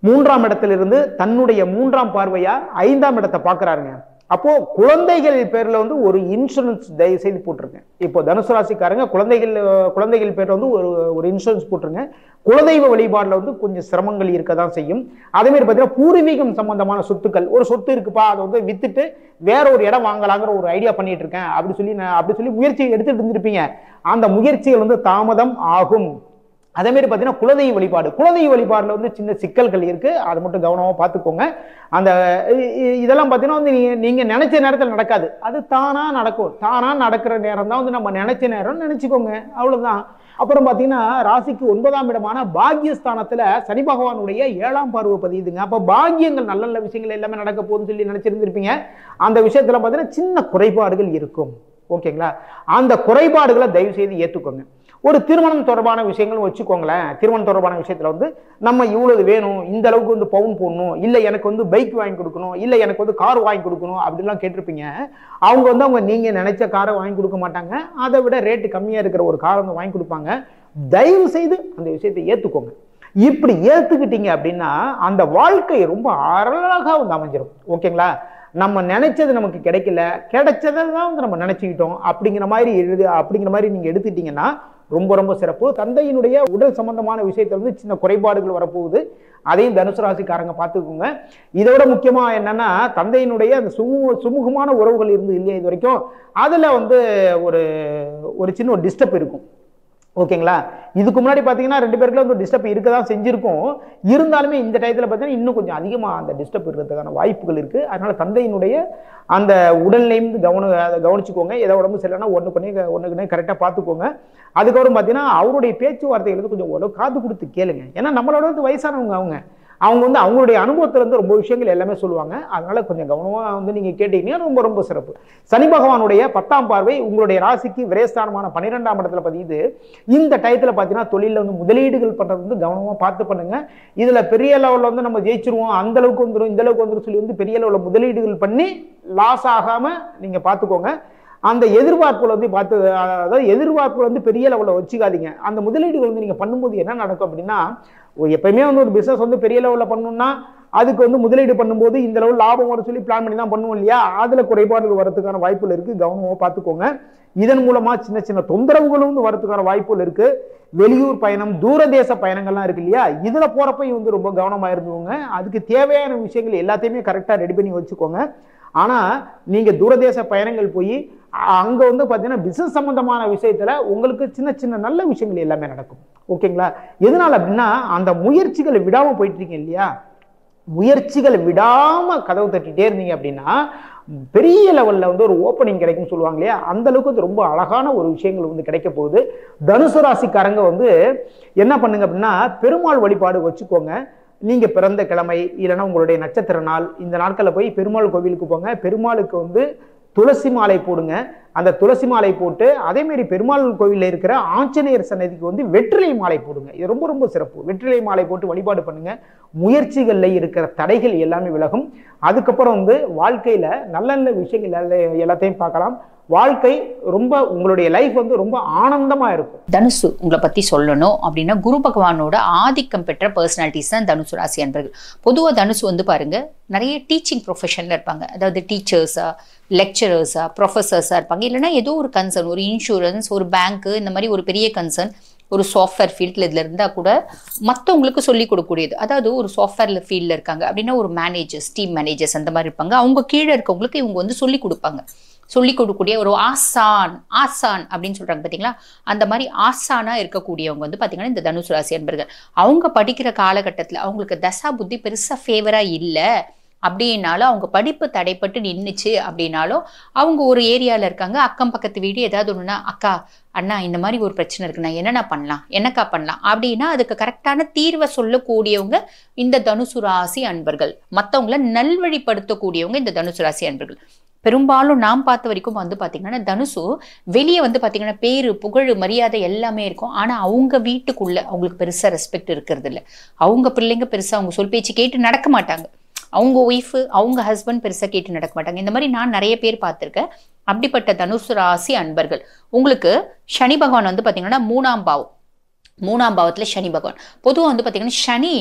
3ஆம் இடத்திலிருந்து தன்னுடைய 3ஆம் பார்வையா 5ஆம் இடத்தை பார்க்கிறாருங்க. அப்போ குழந்தைகள் பேர்ல வந்து ஒரு இன்சூரன்ஸ் தயவு செய்து போட்டுருங்க. இப்போ தனுசு ராசிக்காரங்க குழந்தைகள் பேர்ல வந்து ஒரு இன்சூரன்ஸ் போட்டுருங்க. குலதெய்வ வழிபாடுல வந்து கொஞ்சம் சிரமங்கள் இருக்கதான் செய்யும். அதே மாதிரி பார்த்தீங்கன்னா பூர்வீகம் சம்பந்தமான சொத்துக்கள், ஒரு சொத்து இருக்குப்பா அதை வந்து வித்துட்டு வேற ஒரு இடம் வாங்கலாங்கிற ஒரு ஐடியா பண்ணிட்டு இருக்கேன் அப்படி சொல்லி முயற்சி எடுத்துட்டு இருந்திருப்பீங்க. அந்த முயற்சிகள் வந்து தாமதம் ஆகும். அதே மாதிரி பார்த்தீங்கன்னா குலதெய்வ வழிபாடுல வந்து சின்ன சிக்கல்கள் இருக்கு, அதை மட்டும் கவனமா பார்த்துக்கோங்க. அந்த இதெல்லாம் பார்த்தீங்கன்னா வந்து நீங்க நினைச்ச நேரத்தில் நடக்காது, அது தானா நடக்கும். தானா நடக்கிற நேரம் தான் வந்து நம்ம நினைச்ச நேரம் நினைச்சுக்கோங்க, அவ்வளவுதான். அப்புறம் பார்த்தீங்கன்னா ராசிக்கு 9ஆம் இடமான பாக்கியஸ்தானத்துல சனி பகவானுடைய 7ஆம் பார்வை பதியுதுங்க. அப்போ பாக்கியங்கள் நல்ல நல்ல விஷயங்கள் எல்லாமே நடக்க போகுதுன்னு சொல்லி நினைச்சிருந்திருப்பீங்க. அந்த விஷயத்துல பார்த்தீங்கன்னா சின்ன குறைபாடுகள் இருக்கும். ஓகேங்களா. அந்த குறைபாடுகளை தயவு செய்து ஏற்றுக்கோங்க. ஒரு திருமணம் தொடர்பான விஷயங்கள் வச்சுக்கோங்களேன். திருமணம் தொடர்பான விஷயத்துல வந்து நம்ம இவ்வளவு வேணும், இந்த அளவுக்கு வந்து பவுன் போடணும், இல்லை எனக்கு வந்து பைக் வாங்கி கொடுக்கணும், இல்லை எனக்கு வந்து கார் வாங்கி கொடுக்கணும் அப்படின்லாம் கேட்டிருப்பீங்க. அவங்க வந்து நீங்க நினைச்ச காரை வாங்கி கொடுக்க மாட்டாங்க, அதை விட ரேட்டு கம்மியா இருக்கிற ஒரு காரை வந்து வாங்கி கொடுப்பாங்க. தயவு செய்து அந்த விஷயத்தை ஏத்துக்கோங்க. இப்படி ஏத்துக்கிட்டீங்க அப்படின்னா அந்த வாழ்க்கை ரொம்ப அழகா வந்து அமைஞ்சிடும். ஓகேங்களா. நம்ம நினைச்சது நமக்கு கிடைக்கல, கிடைச்சதை தான் வந்து நம்ம நினைச்சுக்கிட்டோம் அப்படிங்கிற மாதிரி நீங்க எடுத்துட்டீங்கன்னா ரொம்ப ரொம்ப சிறப்பு. தந்தையினுடைய உடல் சம்பந்தமான விஷயத்துல வந்து சின்ன குறைபாடுகள் வரப்போகுது, அதையும் தனுசு ராசிக்காரங்க பார்த்துக்கோங்க. இதோட முக்கியமா என்னன்னா தந்தையினுடைய அந்த சுமூகமான உறவுகள் இருந்து இல்லையா இது வரைக்கும், அதுல வந்து ஒரு சின்ன ஒரு டிஸ்டர்ப் இருக்கும். ஓகேங்களா. இதுக்கு முன்னாடி பார்த்தீங்கன்னா 2 பேருக்குள்ள வந்து டிஸ்டர்ப் இருக்க தான் செஞ்சிருக்கும். இருந்தாலுமே இந்த டயத்தில் பார்த்தீங்கன்னா இன்னும் கொஞ்சம் அதிகமாக அந்த டிஸ்டர்ப் இருக்கிறதுக்கான வாய்ப்புகள் இருக்கு. அதனால தந்தையினுடைய அந்த உடல்நிலையும் கவனிச்சுக்கோங்க. ஏதோ உடம்பு சரியில்லைன்னா ஒன்றுக்குன்னே கரெக்டாக பார்த்துக்கோங்க. அதுக்கப்புறம் பார்த்தீங்கன்னா அவருடைய பேச்சுவார்த்தைகள் வந்து கொஞ்சம் ஓரளவு காது கொடுத்து கேளுங்க. ஏன்னா நம்மளோட வந்து வயசானவங்க, அவங்க வந்து அவங்களுடைய அனுபவத்துல இருந்து ரொம்ப விஷயங்கள் எல்லாமே சொல்லுவாங்க. அதனால கொஞ்சம் கவனமா வந்து நீங்க கேட்டீங்கன்னா ரொம்ப ரொம்ப சிறப்பு. சனி பகவானுடைய 10ஆம் பார்வை உங்களுடைய ராசிக்கு விரயஸ்தானமான 12ஆம் இடத்துல பதியுது. இந்த டயத்துல பாத்தீங்கன்னா தொழில வந்து முதலீடுகள் பண்றது வந்து கவனமா பார்த்து பண்ணுங்க. இதுல பெரிய லெவல்ல வந்து நம்ம ஜெயிச்சிருவோம், அந்த அளவுக்கு வந்துடும் இந்த அளவுக்கு வந்துடும் சொல்லி வந்து பெரிய லெவல்ல முதலீடுகள் பண்ணி லாஸ் ஆகாம நீங்க பாத்துக்கோங்க. அந்த எதிர்பார்ப்புல வந்து அதாவது எதிர்பார்ப்புல வந்து பெரிய லெவலில் வச்சுக்காதீங்க. அந்த முதலீடுகள் வந்து நீங்க பண்ணும்போது என்ன நடக்கும் அப்படின்னா, எப்பயுமே வந்து ஒரு பிசினஸ் வந்து பெரிய லெவலில் பண்ணணும்னா அதுக்கு வந்து முதலீடு பண்ணும்போது இந்த அளவு லாபம் வர சொல்லி பிளான் பண்ணி தான் பண்ணுவோம் இல்லையா, அதுல குறைபாடுகள் வரதுக்கான வாய்ப்புகள் இருக்கு, கவனமா பார்த்துக்கோங்க. இதன் மூலமா சின்ன சின்ன தொந்தரவுகளும் வரதுக்கான வாய்ப்புகள் இருக்கு. வெளியூர் பயணம், தூரதேச பயணங்கள்லாம் இருக்கு இல்லையா, இதுல போறப்ப வந்து ரொம்ப கவனமா இருந்துக்கோங்க. அதுக்கு தேவையான விஷயங்கள் எல்லாத்தையுமே கரெக்டா ரெடி பண்ணி வச்சுக்கோங்க. ஆனா நீங்க தூரதேச பயணங்கள் போய் அங்க வந்து பாத்தீங்கன்னா பிசினஸ் சம்பந்தமான விஷயத்துல உங்களுக்கு சின்ன சின்ன நல்ல விஷயங்கள் எல்லாமே நடக்கும். ஓகேங்களா? எதனால அப்படின்னா அந்த முயற்சிகளை விடாம போயிட்டு இருக்கீங்க இல்லையா, முயற்சிகளை விடாம கதவு தட்டிட்டே இருந்தீங்க அப்படின்னா பெரிய லெவல்ல வந்து ஒரு ஓப்பனிங் கிடைக்கும் சொல்லுவாங்க இல்லையா, அந்த அளவுக்கு வந்து ரொம்ப அழகான ஒரு விஷயங்கள் வந்து கிடைக்க போகுது. தனுசு ராசிக்காரங்க வந்து என்ன பண்ணுங்க அப்படின்னா பெருமாள் வழிபாடு வச்சுக்கோங்க. நீங்க பிறந்த கிழமை இல்லைன்னா உங்களுடைய நட்சத்திர நாள், இந்த நாட்களில் போய் பெருமாள் கோவிலுக்கு போங்க. பெருமாளுக்கு வந்து துளசி மாலை போடுங்க. அந்த துளசி மாலை போட்டு அதே மாதிரி பெருமாள் கோவிலில் இருக்கிற ஆஞ்சநேயர் சன்னதிக்கு வந்து வெற்றிலை மாலை போடுங்க. இது ரொம்ப ரொம்ப சிறப்பு. வெற்றிலை மாலை போட்டு வழிபாடு பண்ணுங்க. முயற்சிகள்ல இருக்கிற தடைகள் எல்லாமே விலகும். அதுக்கப்புறம் வந்து வாழ்க்கையில நல்ல நல்ல விஷயங்கள் எல்லாத்தையும் பார்க்கலாம். வாழ்க்கை ரொம்ப உங்களுடைய லைஃப் வந்து ரொம்ப ஆனந்தமா இருக்கும். தனுசு உங்களை பத்தி சொல்லணும் அப்படின்னா குரு பகவானோட ஆதிக்கம் பெற்ற பர்சனாலிட்டிஸ் தான் தனுசு ராசி அன்பர்கள். பொதுவாக தனுசு வந்து பாருங்க நிறைய டீச்சிங் ப்ரொஃபஷன்ல இருப்பாங்க. அதாவது டீச்சர்ஸா, லெக்சரர்ஸா, ப்ரொஃபஸர்ஸா இருப்பாங்க. இல்லைன்னா ஏதோ ஒரு கன்சர்ன், ஒரு இன்சூரன்ஸ், ஒரு பேங்க், இந்த மாதிரி ஒரு பெரிய கன்சர்ன், ஒரு சாஃப்ட்வேர் ஃபீல்டில் இதில் இருந்தால் கூட மற்றவங்களுக்கு சொல்லிக் கொடுக்கக்கூடியது. அதாவது ஒரு சாஃப்ட்வேர் ஃபீல்டில் இருக்காங்க அப்படின்னா ஒரு மேனேஜர்ஸ், டீம் மேனேஜர்ஸ் அந்த மாதிரி இருப்பாங்க. அவங்க கீழே இருக்கவங்களுக்கு இவங்க வந்து சொல்லிக் கொடுப்பாங்க. சொல்லிக் கொடுக்கக்கூடிய ஒரு ஆசான் அப்படின்னு சொல்றாங்க பார்த்தீங்களா, அந்த மாதிரி ஆசானா இருக்கக்கூடியவங்க வந்து பார்த்தீங்கன்னா இந்த தனுசு ராசி அன்பர்கள். அவங்க படிக்கிற காலகட்டத்தில் அவங்களுக்கு தசா புத்தி பெருசாக ஃபேவராக இல்லை அப்படின்னாலும், அவங்க படிப்பு தடைப்பட்டு நின்றுச்சு அப்படின்னாலும், அவங்க ஒரு ஏரியாவில் இருக்காங்க, அக்கம் பக்கத்து வீடு ஏதாவது ஒன்றுனா, அக்கா அண்ணா இந்த மாதிரி ஒரு பிரச்சனை இருக்குண்ணா, என்னென்ன பண்ணலாம், என்னக்கா பண்ணலாம் அப்படின்னா அதுக்கு கரெக்டான தீர்வை சொல்லக்கூடியவங்க இந்த தனுசு ராசி அன்பர்கள். மற்றவங்கள நல்வழிப்படுத்தக்கூடியவங்க இந்த தனுசு ராசி அன்பர்கள். பெரும்பாலும் நாம் பார்த்த வரைக்கும் வந்து பார்த்தீங்கன்னா தனுசு வெளியே வந்து பார்த்தீங்கன்னா பேரு, புகழ், மரியாதை எல்லாமே இருக்கும். ஆனால் அவங்க வீட்டுக்குள்ள அவங்களுக்கு பெருசாக ரெஸ்பெக்ட் இருக்கிறது இல்லை. அவங்க பிள்ளைங்க பெருசாக அவங்க சொல் பேச்சு கேட்டு நடக்க மாட்டாங்க. அவங்க ஒய்ஃபு, அவங்க ஹஸ்பண்ட் பெருசாக கேட்டு நடக்க மாட்டாங்க. இந்த மாதிரி நான் நிறைய பேர் பார்த்துருக்கேன். அப்படிப்பட்ட தனுசு ராசி அன்பர்கள். உங்களுக்கு சனி பகவான் வந்து பார்த்தீங்கன்னா 3ஆம் பாவம், 3ஆம் பாவத்தில் சனி பகவான். பொதுவாக வந்து பார்த்தீங்கன்னா சனி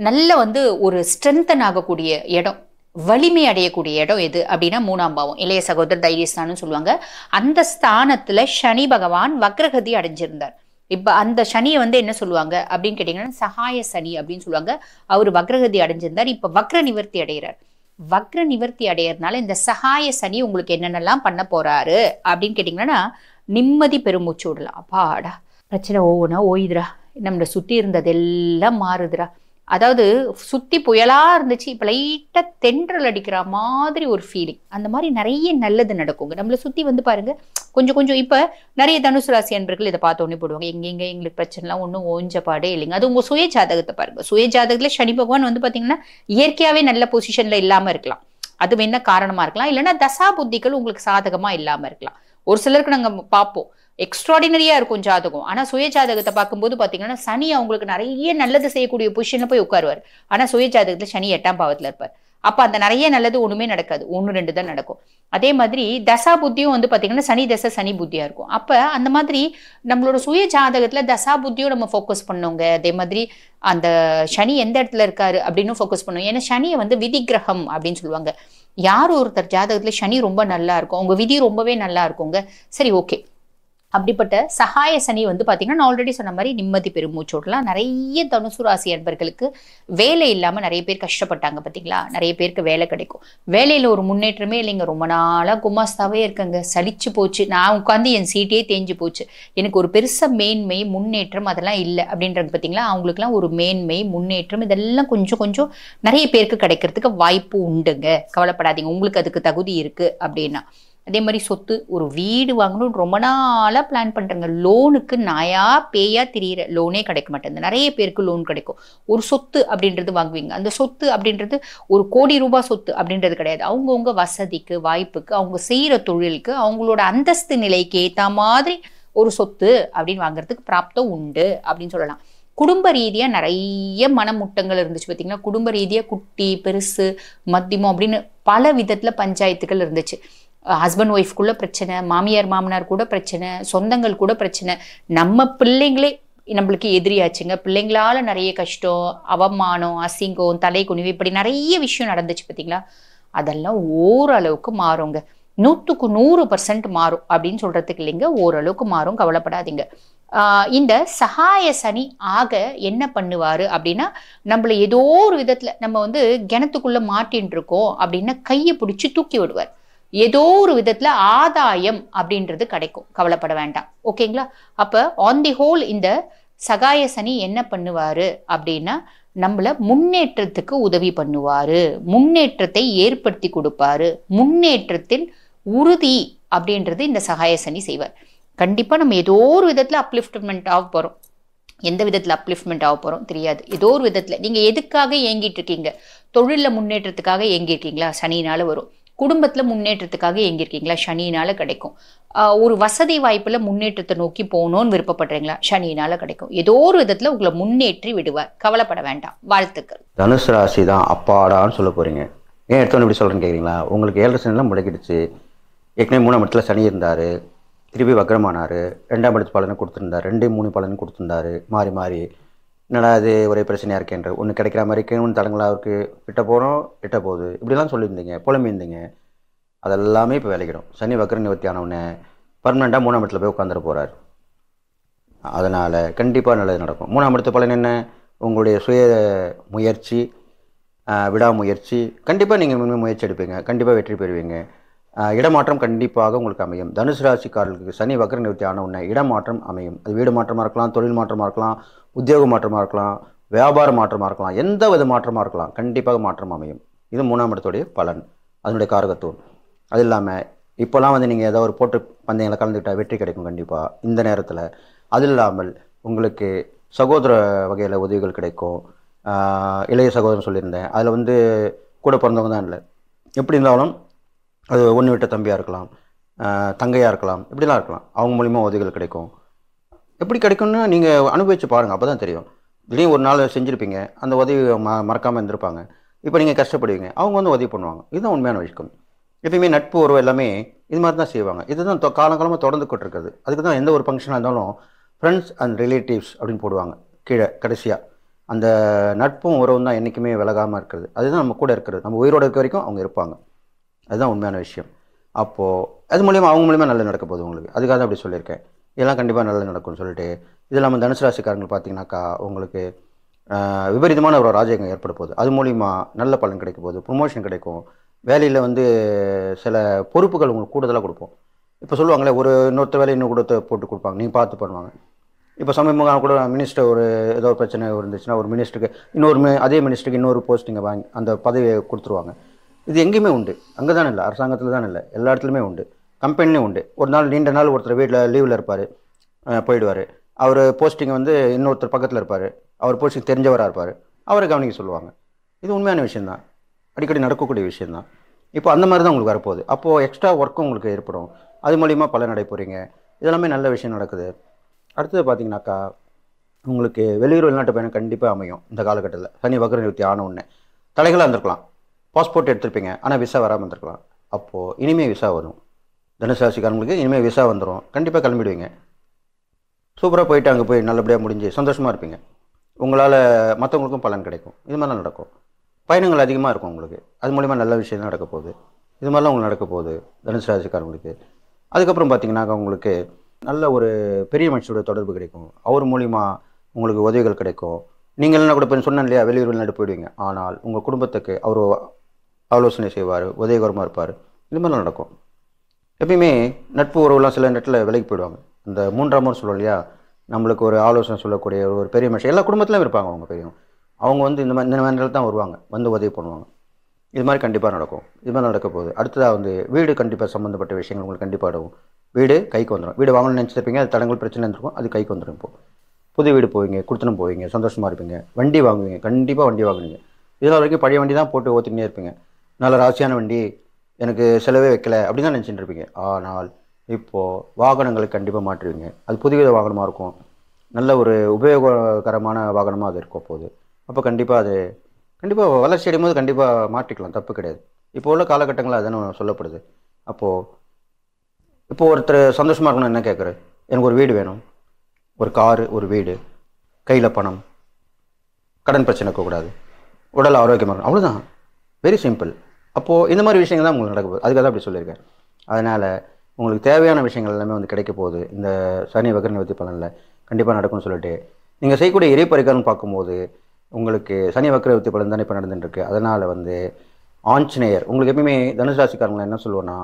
நல்ல வந்து ஒரு ஸ்ட்ரென்தன் ஆகக்கூடிய இடம், வலிமை அடையக்கூடிய இடம் எது அப்படின்னா 3ஆம் பாவம், இளைய சகோதரர் தைரியஸ்தானம் சொல்லுவாங்க. அந்த ஸ்தானத்துல சனி பகவான் வக்ரகதி அடைஞ்சிருந்தார். இப்ப அந்த சனியை வந்து என்ன சொல்லுவாங்க அப்படின்னு கேட்டீங்கன்னா சகாய சனி அப்படின்னு சொல்லுவாங்க. அவர் வக்ரகதி அடைஞ்சிருந்தார். இப்ப வக்ர நிவர்த்தி அடைகிறார். வக்ர நிவர்த்தி அடையறதுனால இந்த சகாய சனி உங்களுக்கு என்னென்னலாம் பண்ண போறாரு அப்படின்னு கேட்டீங்கன்னா நிம்மதி பெருமூச்சு விடலாம். அப்பாடா பிரச்சனை ஒவ்வொன்றா ஓய்துரா, நம்மளை சுத்தி இருந்ததெல்லாம் மாறுதுரா. அதாவது சுத்தி புயலா இருந்துச்சு, இப்ப லைட்டா தென்றல் அடிக்கிற மாதிரி ஒரு ஃபீலிங். அந்த மாதிரி நிறைய நல்லது நடக்குங்க. நம்மளை சுத்தி வந்து பாருங்க கொஞ்சம் கொஞ்சம். இப்ப நிறைய தனுசு ராசி அன்பர்கள் இதை பார்த்த உடனே போடுவாங்க, எங்க எங்களுக்கு பிரச்சனைலாம் ஒன்றும் ஓஞ்ச பாடே இல்லைங்க. அது உங்க சுய ஜாதகத்தை பாருங்க. சுய ஜாதகத்துல சனி பகவான் வந்து பாத்தீங்கன்னா இயற்கையாவே நல்ல பொசிஷன்ல இல்லாம இருக்கலாம். அது என்ன காரணமா இருக்கலாம். இல்லைன்னா தசா புத்திகள் உங்களுக்கு சாதகமா இல்லாம இருக்கலாம். ஒரு சிலருக்கு நாங்க பார்ப்போம் எக்ஸ்ட்ராடினரியா இருக்கும் ஜாதகம். ஆனா சுய ஜாதகத்தை பார்க்கும்போது பாத்தீங்கன்னா சனி அவங்களுக்கு நிறைய நல்லது செய்யக்கூடிய பொசிஷன்ல போய் உட்காருவார். ஆனா சுய ஜாதகத்துல சனி 8ஆம் பாவத்துல இருப்பார். அப்ப அந்த நிறைய நல்லது ஒண்ணுமே நடக்காது, 1-2 தான் நடக்கும். அதே மாதிரி தசா புத்தியும் வந்து பாத்தீங்கன்னா சனி தசை சனி புத்தியா இருக்கும். அப்ப அந்த மாதிரி நம்மளோட சுய ஜாதகத்துல தசா புத்தியும் நம்ம ஃபோக்கஸ் பண்ணுங்க. அதே மாதிரி அந்த சனி எந்த இடத்துல இருக்காரு அப்படின்னு ஃபோக்கஸ் பண்ணுவோம். ஏன்னா சனியை வந்து விதி கிரகம் அப்படின்னு சொல்லுவாங்க. யார் ஒருத்தர் ஜாதகத்துல சனி ரொம்ப நல்லா இருக்கும், உங்க விதி ரொம்பவே நல்லா இருக்குங்க, சரி ஓகே. அப்படிப்பட்ட சகாய சனி வந்து பாத்தீங்கன்னா நான் ஆல்ரெடி சொன்ன மாதிரி நிம்மதி பெருமூச்சோடலாம். நிறைய தனுசு ராசி அன்பர்களுக்கு வேலை இல்லாம நிறைய பேர் கஷ்டப்பட்டாங்க பாத்தீங்களா. நிறைய பேருக்கு வேலை கிடைக்கும். வேலையில ஒரு முன்னேற்றமே இல்லைங்க. ரொம்ப நாளா குமாஸ்தாவே இருக்கங்க, சலிச்சு போச்சு, நான் உட்காந்து என் சீட்டே தேஞ்சு போச்சு, எனக்கு ஒரு பெருசா மேன்மை முன்னேற்றம் அதெல்லாம் இல்லை அப்படின்றது பாத்தீங்களா. அவங்களுக்குலாம் ஒரு மேன்மை முன்னேற்றம் இதெல்லாம் கொஞ்சம் கொஞ்சம் நிறைய பேருக்கு கிடைக்கிறதுக்கு வாய்ப்பு உண்டுங்க. கவலைப்படாதீங்க, உங்களுக்கு அதுக்கு தகுதி இருக்கு அப்படின்னா. அதே மாதிரி சொத்து, ஒரு வீடு வாங்கணும்னு ரொம்ப நாளாக பிளான் பண்ணுறேங்க. லோனுக்கு நாயா பேயா திரியிற, லோனே கிடைக்க மாட்டேங்குது. நிறைய பேருக்கு லோன் கிடைக்கும். ஒரு சொத்து அப்படின்றது வாங்குவீங்க. அந்த சொத்து அப்படின்றது ஒரு ₹1 கோடி சொத்து அப்படின்றது கிடையாது. அவங்கவுங்க வசதிக்கு, வாய்ப்புக்கு, அவங்க செய்கிற தொழிலுக்கு, அவங்களோட அந்தஸ்து நிலைக்கு ஏற்ற மாதிரி ஒரு சொத்து அப்படின்னு வாங்குறதுக்கு பிராப்தம் உண்டு அப்படின்னு சொல்லலாம். குடும்ப ரீதியாக நிறைய மனமுட்டங்கள் இருந்துச்சு பார்த்தீங்கன்னா. குடும்ப ரீதியாக குட்டி, பெருசு, மத்தியமம் அப்படின்னு பல விதத்தில் பஞ்சாயத்துகள் இருந்துச்சு. ஹஸ்பண்ட் ஒய்ஃப்குள்ள பிரச்சனை, மாமியார் மாமனார் கூட பிரச்சனை, சொந்தங்கள் கூட பிரச்சனை, நம்ம பிள்ளைங்களே நம்மளுக்கு எதிரியாச்சுங்க. பிள்ளைங்களால நிறைய கஷ்டம், அவமானம், அசிங்கம், தலை குனிவு, இப்படி நிறைய விஷயம் நடந்துச்சு பார்த்தீங்களா? அதெல்லாம் ஓரளவுக்கு மாறுங்க. 100க்கு 100% மாறும் அப்படின்னு சொல்றதுக்கு இல்லைங்க, ஓரளவுக்கு மாறும், கவலைப்படாதீங்க. இந்த சகாய சனி ஆக என்ன பண்ணுவாரு அப்படின்னா, நம்மள ஏதோ ஒரு விதத்துல நம்ம வந்து கிணத்துக்குள்ள மாட்டின்னு இருக்கோம் அப்படின்னா கையை பிடிச்சி தூக்கி விடுவார். ஏதோ ஒரு விதத்துல ஆதாயம் அப்படின்றது கிடைக்கும், கவலைப்பட வேண்டாம். ஓகேங்களா? அப்ப ஆன் தி ஹோல் இந்த சகாய சனி என்ன பண்ணுவாரு அப்படின்னா, நம்மள முன்னேற்றத்துக்கு உதவி பண்ணுவாரு, முன்னேற்றத்தை ஏற்படுத்தி கொடுப்பாரு. முன்னேற்றத்தின் உறுதி அப்படின்றது இந்த சகாய சனி செய்வார். கண்டிப்பா நம்ம ஏதோ ஒரு விதத்துல அப்லிஃப்ட்மெண்ட் ஆக போறோம். எந்த விதத்துல அப்லிஃப்ட்மெண்ட் ஆக போறோம் தெரியாது. ஏதோ ஒரு விதத்துல நீங்க எதுக்காக ஏங்கிட்டு இருக்கீங்க? தொழில முன்னேற்றத்துக்காக ஏங்கிருக்கீங்களா? சனினால வரும். குடும்பத்துல முன்னேற்றத்துக்காக ஏங்கிருக்கீங்களா? சனினால கிடைக்கும். ஒரு வசதி வாய்ப்புல முன்னேற்றத்தை நோக்கி போகணும்னு விருப்பப்படுறீங்களா? சனினால கிடைக்கும். ஏதோ ஒரு விதத்துல உங்களை முன்னேற்றி விடுவார், கவலைப்பட வேண்டாம். வாழ்த்துக்கள். தனுசு ராசி தான் அப்பாடான்னு சொல்ல போறீங்க. ஏன் எடுத்தோன்னு இப்படி சொல்றேன்னு கேட்குறீங்களா? உங்களுக்கு 7 சனிலாம் முடக்கிடுச்சு. ஏற்கனவே 3ஆம் இடத்துல சனி இருந்தார், திருப்பி வக்ரமானார். 2ஆம் இடத்து பலனை கொடுத்துருந்தார், 2, 3 பலன் கொடுத்துருந்தாரு. மாறி மாறி என்னடா இது ஒரே பிரச்சனையாக இருக்கேன்ற, ஒன்று கிடைக்கிற மாதிரி இருக்கேன்னு தடங்களா அவருக்கு கிட்ட போகிறோம், கிட்ட போகுது, இப்படிலாம் சொல்லியிருந்தீங்க, புலம்பியிருந்தீங்க. அதெல்லாமே இப்போ விளைக்கிடும். சனி வக்ர நிவர்த்தி ஆனவுடனே பர்மனெண்ட்டாக 3ஆம் இடத்துல போய் உட்காந்துட போகிறார். அதனால் கண்டிப்பாக நல்லது நடக்கும். 3ஆம் இடத்து பலன் என்ன? உங்களுடைய சுய முயற்சி, விடாமுயற்சி. கண்டிப்பாக நீங்கள் முயற்சி எடுப்பீங்க, கண்டிப்பாக வெற்றி பெறுவீங்க. இடமாற்றம் கண்டிப்பாக உங்களுக்கு அமையும். தனுசு ராசிக்காரர்களுக்கு சனி வக்ர நிவர்த்தி ஆன உடனே இடமாற்றம் அமையும். அது வீடு மாற்றமாக இருக்கலாம், தொழில் மாற்றமாக இருக்கலாம், உத்தியோக மாற்றமாக இருக்கலாம், வியாபார மாற்றமாக இருக்கலாம், எந்த வித மாற்றமாக இருக்கலாம், கண்டிப்பாக மாற்றம் அமையும். இது 3ஆம் இடத்துடைய பலன், அதனுடைய காரகத்துவம். அது இல்லாமல் இப்போலாம் வந்து நீங்கள் ஏதாவது ஒரு போட்டு பந்தயங்களை கலந்துக்கிட்டால் வெற்றி கிடைக்கும் கண்டிப்பாக இந்த நேரத்தில். அது இல்லாமல் உங்களுக்கு சகோதர வகையில் உதவிகள் கிடைக்கும். இளைய சகோதரன் சொல்லியிருந்தேன், அதில் வந்து கூட பிறந்தவங்க தான் இல்லை, எப்படி இருந்தாலும் அது ஒன்று விட்ட தம்பியாக இருக்கலாம், தங்கையாக இருக்கலாம், இப்படிலாம் இருக்கலாம். அவங்க மூலிமா உதவிகள் கிடைக்கும். எப்படி கிடைக்கும்னா நீங்கள் அனுபவித்து பாருங்கள், அப்போ தான் தெரியும். திடீர்னு ஒரு நாள் செஞ்சுருப்பீங்க, அந்த உதவி மறக்காமல் இருந்திருப்பாங்க. இப்போ நீங்கள் கஷ்டப்படுவீங்க, அவங்க வந்து உதவி பண்ணுவாங்க. இதுதான் உண்மையான விஷயம். எப்பயுமே நட்பு உறவு எல்லாமே இது மாதிரி தான் செய்வாங்க. இதுதான் காலங்காலமாக தொடர்ந்து கொண்டிருக்குது. அதுக்கு தான் எந்த ஒரு ஃபங்க்ஷனாக இருந்தாலும் ஃப்ரெண்ட்ஸ் அண்ட் ரிலேட்டிவ்ஸ் அப்படின்னு போடுவாங்க கீழே கடைசியாக. அந்த நட்பும் உறவும் தான் என்றைக்குமே விலகாமல் இருக்கிறது. அதுதான் நம்ம கூட இருக்கிறது. நம்ம உயிரோடு இருக்க வரைக்கும் அவங்க இருப்பாங்க. அதுதான் உண்மையான விஷயம். அப்போது அது மூலிமா அவங்க மூலிமா நல்லது நடக்க போகுது உங்களுக்கு. அதுக்காக தான் அப்படி சொல்லியிருக்கேன். இதெல்லாம் கண்டிப்பாக நல்லது நடக்கும்னு சொல்லிட்டு, இது இல்லாமல் தனுசு ராசிக்காரங்கள் பார்த்தீங்கன்னாக்கா உங்களுக்கு விபரீதமான ஒரு ராஜயோகம் ஏற்பட போகுது. அது மூலிமா நல்ல பலன் கிடைக்க போகுது, ப்ரொமோஷன் கிடைக்கும். வேலையில் வந்து சில பொறுப்புகள் உங்களுக்கு கூடுதலாக கொடுப்போம். இப்போ சொல்லுவாங்களே, ஒரு இன்னொருத்த வேலை இன்னும் கொடுத்து போட்டு கொடுப்பாங்க, நீங்கள் பார்த்து பண்ணுவாங்க. இப்போ சமீபமாக கூட மினிஸ்டர் ஒரு ஏதோ ஒரு பிரச்சனை இருந்துச்சுன்னா ஒரு மினிஸ்டருக்கு அதே மினிஸ்டருக்கு இன்னொரு போஸ்டிங்கை வாங்கி அந்த பதவியை கொடுத்துருவாங்க. இது எங்கேயுமே உண்டு. அங்கே தான் இல்லை, அரசாங்கத்தில் தான் இல்லை, எல்லா இடத்துலையுமே உண்டு, கம்பெனிலையும் உண்டு. ஒரு நாள் நீண்ட நாள் ஒருத்தர் வீட்டில் லீவில் இருப்பார், போயிடுவார். அவர் போஸ்டிங்கை வந்து இன்னொருத்தர் பக்கத்தில் இருப்பார், அவர் போஸ்டிங் தெரிஞ்சவராக இருப்பார், அவரை கவனிக்க சொல்லுவாங்க. இது உண்மையான விஷயந்தான், அடிக்கடி நடக்கக்கூடிய விஷயந்தான். இப்போ அந்த மாதிரி தான் உங்களுக்கு வரப்போகுது. அப்போது எக்ஸ்ட்ரா ஒர்க்கும் உங்களுக்கு ஏற்படும். அது மூலிமா பலன் அடைய போகிறீங்க. இதெல்லாமே நல்ல விஷயம் நடக்குது. அடுத்தது பார்த்தீங்கன்னாக்கா உங்களுக்கு வெளியூர் வெளிநாட்டு பயணம் கண்டிப்பாக அமையும் இந்த காலகட்டத்தில். சனி வக்ர நிவர்த்தி ஆன உடனே தலைகளாக இருந்திருக்கலாம், பாஸ்போர்ட் எடுத்திருப்பீங்க, ஆனால் விசா வராமல் இருந்திருக்கலாம். அப்போது இனிமேல் விசா வரும். தனுசு ராசிக்காரங்களுக்கு இனிமேல் விசா வந்துடும். கண்டிப்பாக கிளம்பிடுவீங்க. சூப்பராக போயிட்டு அங்கே போய் நல்லபடியாக முடிஞ்சு சந்தோஷமாக இருப்பீங்க. உங்களால் மற்றவங்களுக்கும் பலன் கிடைக்கும். இது மாதிரிலாம் நடக்கும். பயணங்கள் அதிகமாக இருக்கும் உங்களுக்கு. அது மூலிமா நல்ல விஷயம் தான் நடக்க போகுது. இது மாதிரிலாம் உங்களுக்கு நடக்க போகுது தனுசு ராசிக்காரங்களுக்கு. அதுக்கப்புறம் பார்த்தீங்கன்னாக்கா உங்களுக்கு நல்ல ஒரு பெரிய மனுஷனோட தொடர்பு கிடைக்கும். அவர் மூலிமா உங்களுக்கு உதவிகள் கிடைக்கும். நீங்கள் என்ன கூட இப்போ சொன்னேன் இல்லையா, வெளியூர் வெளிநாட்டு போயிடுவீங்க. ஆனால் உங்கள் குடும்பத்துக்கு அவர் ஆலோசனை செய்வார், உதவிகரமாக இருப்பார். இது மாதிரிலாம் நடக்கும். எப்பயுமே நட்பு உறவுலாம் சில நேரத்தில் விலகி போயிடுவாங்க. இந்த 3ஆம் ஊர் சொல்லுவோம் இல்லையா, நம்மளுக்கு ஒரு ஆலோசனை சொல்லக்கூடிய ஒரு பெரிய மனுஷன் எல்லா குடும்பத்திலும் இருப்பாங்க. அவங்க பெரியவங்க அவங்க வந்து இந்த மாதிரி தான் வருவாங்க, வந்து உதவி பண்ணுவாங்க. இது மாதிரி கண்டிப்பாக நடக்கும். இது மாதிரி நடக்க போகுது. அடுத்ததாக வந்து வீடு கண்டிப்பாக சம்மந்தப்பட்ட விஷயங்கள் உங்களுக்கு கண்டிப்பாக ஆகும். வீடு கைக்கு வந்துடும். வீடு வாங்கணும்னு நினச்சிருப்பீங்க, அது தடங்கள் பிரச்சனை இருந்திருக்கும், அது கைக்கு வந்துடும். இப்போது புது வீடு போவீங்க, கொடுத்துன்னு போவீங்க, சந்தோஷமாக இருப்பீங்க. வண்டி வாங்குவீங்க, கண்டிப்பாக வண்டி வாங்குவீங்க. இதெல்லாம் வரைக்கும் பழைய வண்டி தான் போட்டு ஓத்திக்கிட்டே இருப்பீங்க. நல்ல ராசியான வண்டி, எனக்கு செலவே வைக்கல அப்படின்னு தான் நினச்சிட்டு இருப்பீங்க. ஆனால் இப்போது வாகனங்களுக்கு கண்டிப்பாக மாற்றுவீங்க. அது புதுவித வாகனமாக இருக்கும், நல்ல ஒரு உபயோககரமான வாகனமாக அது இருக்கும் போது. அப்போ கண்டிப்பாக வளர்ச்சி அடையும் போது கண்டிப்பாக மாற்றிக்கலாம், தப்பு கிடையாது. இப்போ உள்ள காலகட்டங்களில் அதுன்னு சொல்லப்படுது. இப்போ ஒருத்தர் சந்தோஷமாக இருக்கணும்னு என்ன கேட்குறாரு, எனக்கு ஒரு வீடு வேணும், ஒரு காரு, ஒரு வீடு. கையில் பணம், கடன் பிரச்சனை இருக்கக்கூடாது, உடல் ஆரோக்கியமாக இருக்கணும், அவ்வளோதான். Very simple. அப்போது இந்த மாதிரி விஷயங்கள் தான் உங்களுக்கு நடக்க போகுது. அதுக்காக தான் அப்படி சொல்லியிருக்கேன். அதனால் உங்களுக்கு தேவையான விஷயங்கள் எல்லாமே வந்து கிடைக்க போகுது இந்த சனி வக்ர நிவர்த்தி பலனில் கண்டிப்பாக நடக்கும்னு சொல்லிட்டு, நீங்கள் செய்யக்கூடிய இறை பரிகாரம்னு பார்க்கும்போது உங்களுக்கு சனி வக்ர நிவர்த்தி பலன் தானே இப்போ நடந்துட்டுருக்கு. அதனால் வந்து ஆஞ்சநேயர் உங்களுக்கு எப்பயுமே தனுசு ராசிக்காரங்களை என்ன சொல்லுவோன்னா,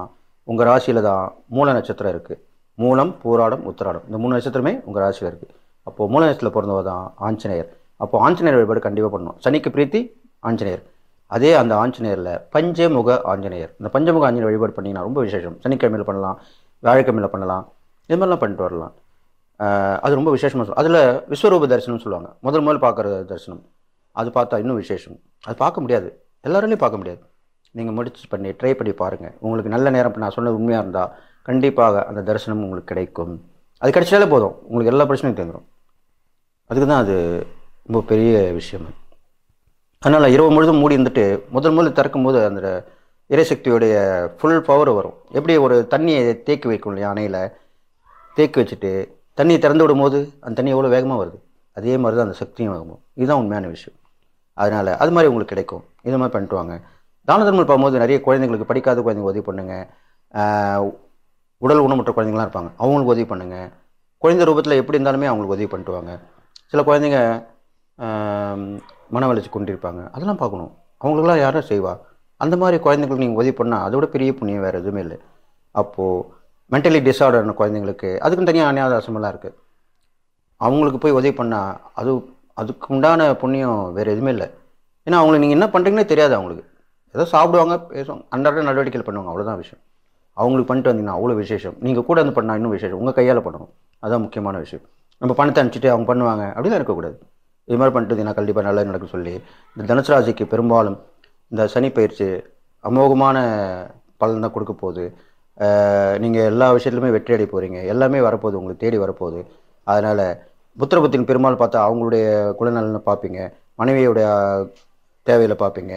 உங்கள் ராசியில் தான் மூல நட்சத்திரம் இருக்குது. மூலம், பூராடம், உத்திராடம் இந்த 3 நட்சத்திரமே உங்கள் ராசியில் இருக்குது. அப்போது மூல நட்சத்திரத்தில் பிறந்தவ தான் ஆஞ்சநேயர். அப்போது ஆஞ்சநேயர் வழிபாடு கண்டிப்பாக பண்ணணும். சனிக்கு பிரீத்தி ஆஞ்சநேயர். அதே அந்த ஆஞ்சநேயரில் பஞ்சமுக ஆஞ்சநேயர், இந்த பஞ்சமுக ஆஞ்சநேயர் வழிபாடு பண்ணிங்கன்னா ரொம்ப விசேஷம். சனிக்கிழமையில் பண்ணலாம், வியாழக்கிழமையில் பண்ணலாம், இது மாதிரிலாம் பண்ணிட்டு வரலாம். அது ரொம்ப விசேஷமாக சொல்லுவோம். அதில் விஸ்வரூப தரிசனம்னு சொல்லுவாங்க, முதல் பார்க்குற தரிசனம். அது பார்த்தா இன்னும் விசேஷம். அது பார்க்க முடியாது, எல்லாராலையும் பார்க்க முடியாது. நீங்கள் முடிச்சு பண்ணி ட்ரை பண்ணி பாருங்கள். உங்களுக்கு நல்ல நேரம் நான் சொன்னது உண்மையாக இருந்தால் கண்டிப்பாக அந்த தரிசனம் உங்களுக்கு கிடைக்கும். அது கிடைச்சாலே போதும், உங்களுக்கு எல்லா பிரச்சனையும் தெரிஞ்சிடும். அதுக்கு தான் அது ரொம்ப பெரிய விஷயம். அதனால் இரவு முழுதும் மூடி இருந்துட்டு முதல் திறக்கும் போது அந்த இறைசக்தியோடைய ஃபுல் பவர் வரும். எப்படி ஒரு தண்ணியை தேக்கி வைக்கும் இல்லையா, அணையில் தேக்கி வச்சுட்டு தண்ணியை திறந்து விடும் போது அந்த தண்ணி எவ்வளோ வேகமாக வருது, அதே மாதிரி தான் அந்த சக்தியும் ஆகும். இதுதான் உண்மையான விஷயம். அதனால் அது மாதிரி உங்களுக்கு கிடைக்கும். இது மாதிரி பண்ணிட்டு வாங்க. தான தர்மம் பார்க்கும்போது நிறைய குழந்தைங்களுக்கு, படிக்காத குழந்தைங்க உதவி பண்ணுங்கள். உடல் ஊனமுற்ற குழந்தைங்களாம் இருப்பாங்க, அவங்களுக்கு உதவி பண்ணுங்கள். குழந்தை ரூபத்தில் எப்படி இருந்தாலுமே அவங்களுக்கு உதவி பண்ணிட்டு வாங்க. சில குழந்தைங்க மன வளர்ச்சி கொண்டிருப்பாங்க, அதெல்லாம் பார்க்கணும். அவங்களுக்குலாம் யாரும் செய்வா. அந்த மாதிரி குழந்தைங்களுக்கு நீங்கள் உதவி பண்ணால் அதோட பெரிய புண்ணியம் வேறு எதுவுமே இல்லை. அப்போது மென்டலி டிஸார்டர்ன குழந்தைங்களுக்கு அதுக்கும் தனியாக அநியாத ஆசிரமெல்லாம் இருக்குது. அவங்களுக்கு போய் உதவி பண்ணால் அதுக்கு உண்டான புண்ணியம் வேறு எதுவுமே இல்லை. ஏன்னா அவங்களுக்கு நீங்கள் என்ன பண்ணுறீங்கன்னே தெரியாது. அவங்களுக்கு ஏதோ சாப்பிடுவாங்க, பேசுவாங்க, அன்றாட நடவடிக்கைகள் பண்ணுவாங்க, அவ்வளோதான் விஷயம். அவங்களுக்கு பண்ணிட்டு வந்தீங்கன்னா அவ்வளோ விசேஷம். நீங்கள் கூட வந்து பண்ணால் இன்னும் விசேஷம். உங்கள் கையால் பண்ணணும், அதுதான் முக்கியமான விஷயம். நம்ம பணத்தை அனுப்பிச்சிட்டு அவங்க பண்ணுவாங்க அப்படிலாம் இருக்கக்கூடாது. இது மாதிரி பண்ணிட்டு வந்தீங்கன்னா கண்டிப்பாக நல்லது நடக்கும் சொல்லி, இந்த தனுசு ராசிக்கு பெரும்பாலும் இந்த சனி பயிற்சி அமோகமான பலன் தான் கொடுக்க போகுது. நீங்கள் எல்லா விஷயத்துலையுமே வெற்றி அடைய போகிறீங்க. எல்லாமே வரப்போகுது, உங்களுக்கு தேடி வரப்போகுது. அதனால் புத்திரபத்தின் பெருமாள் பார்த்தா அவங்களுடைய குலநலனை பார்ப்பீங்க, மனைவியோடைய தேவையில் பார்ப்பீங்க,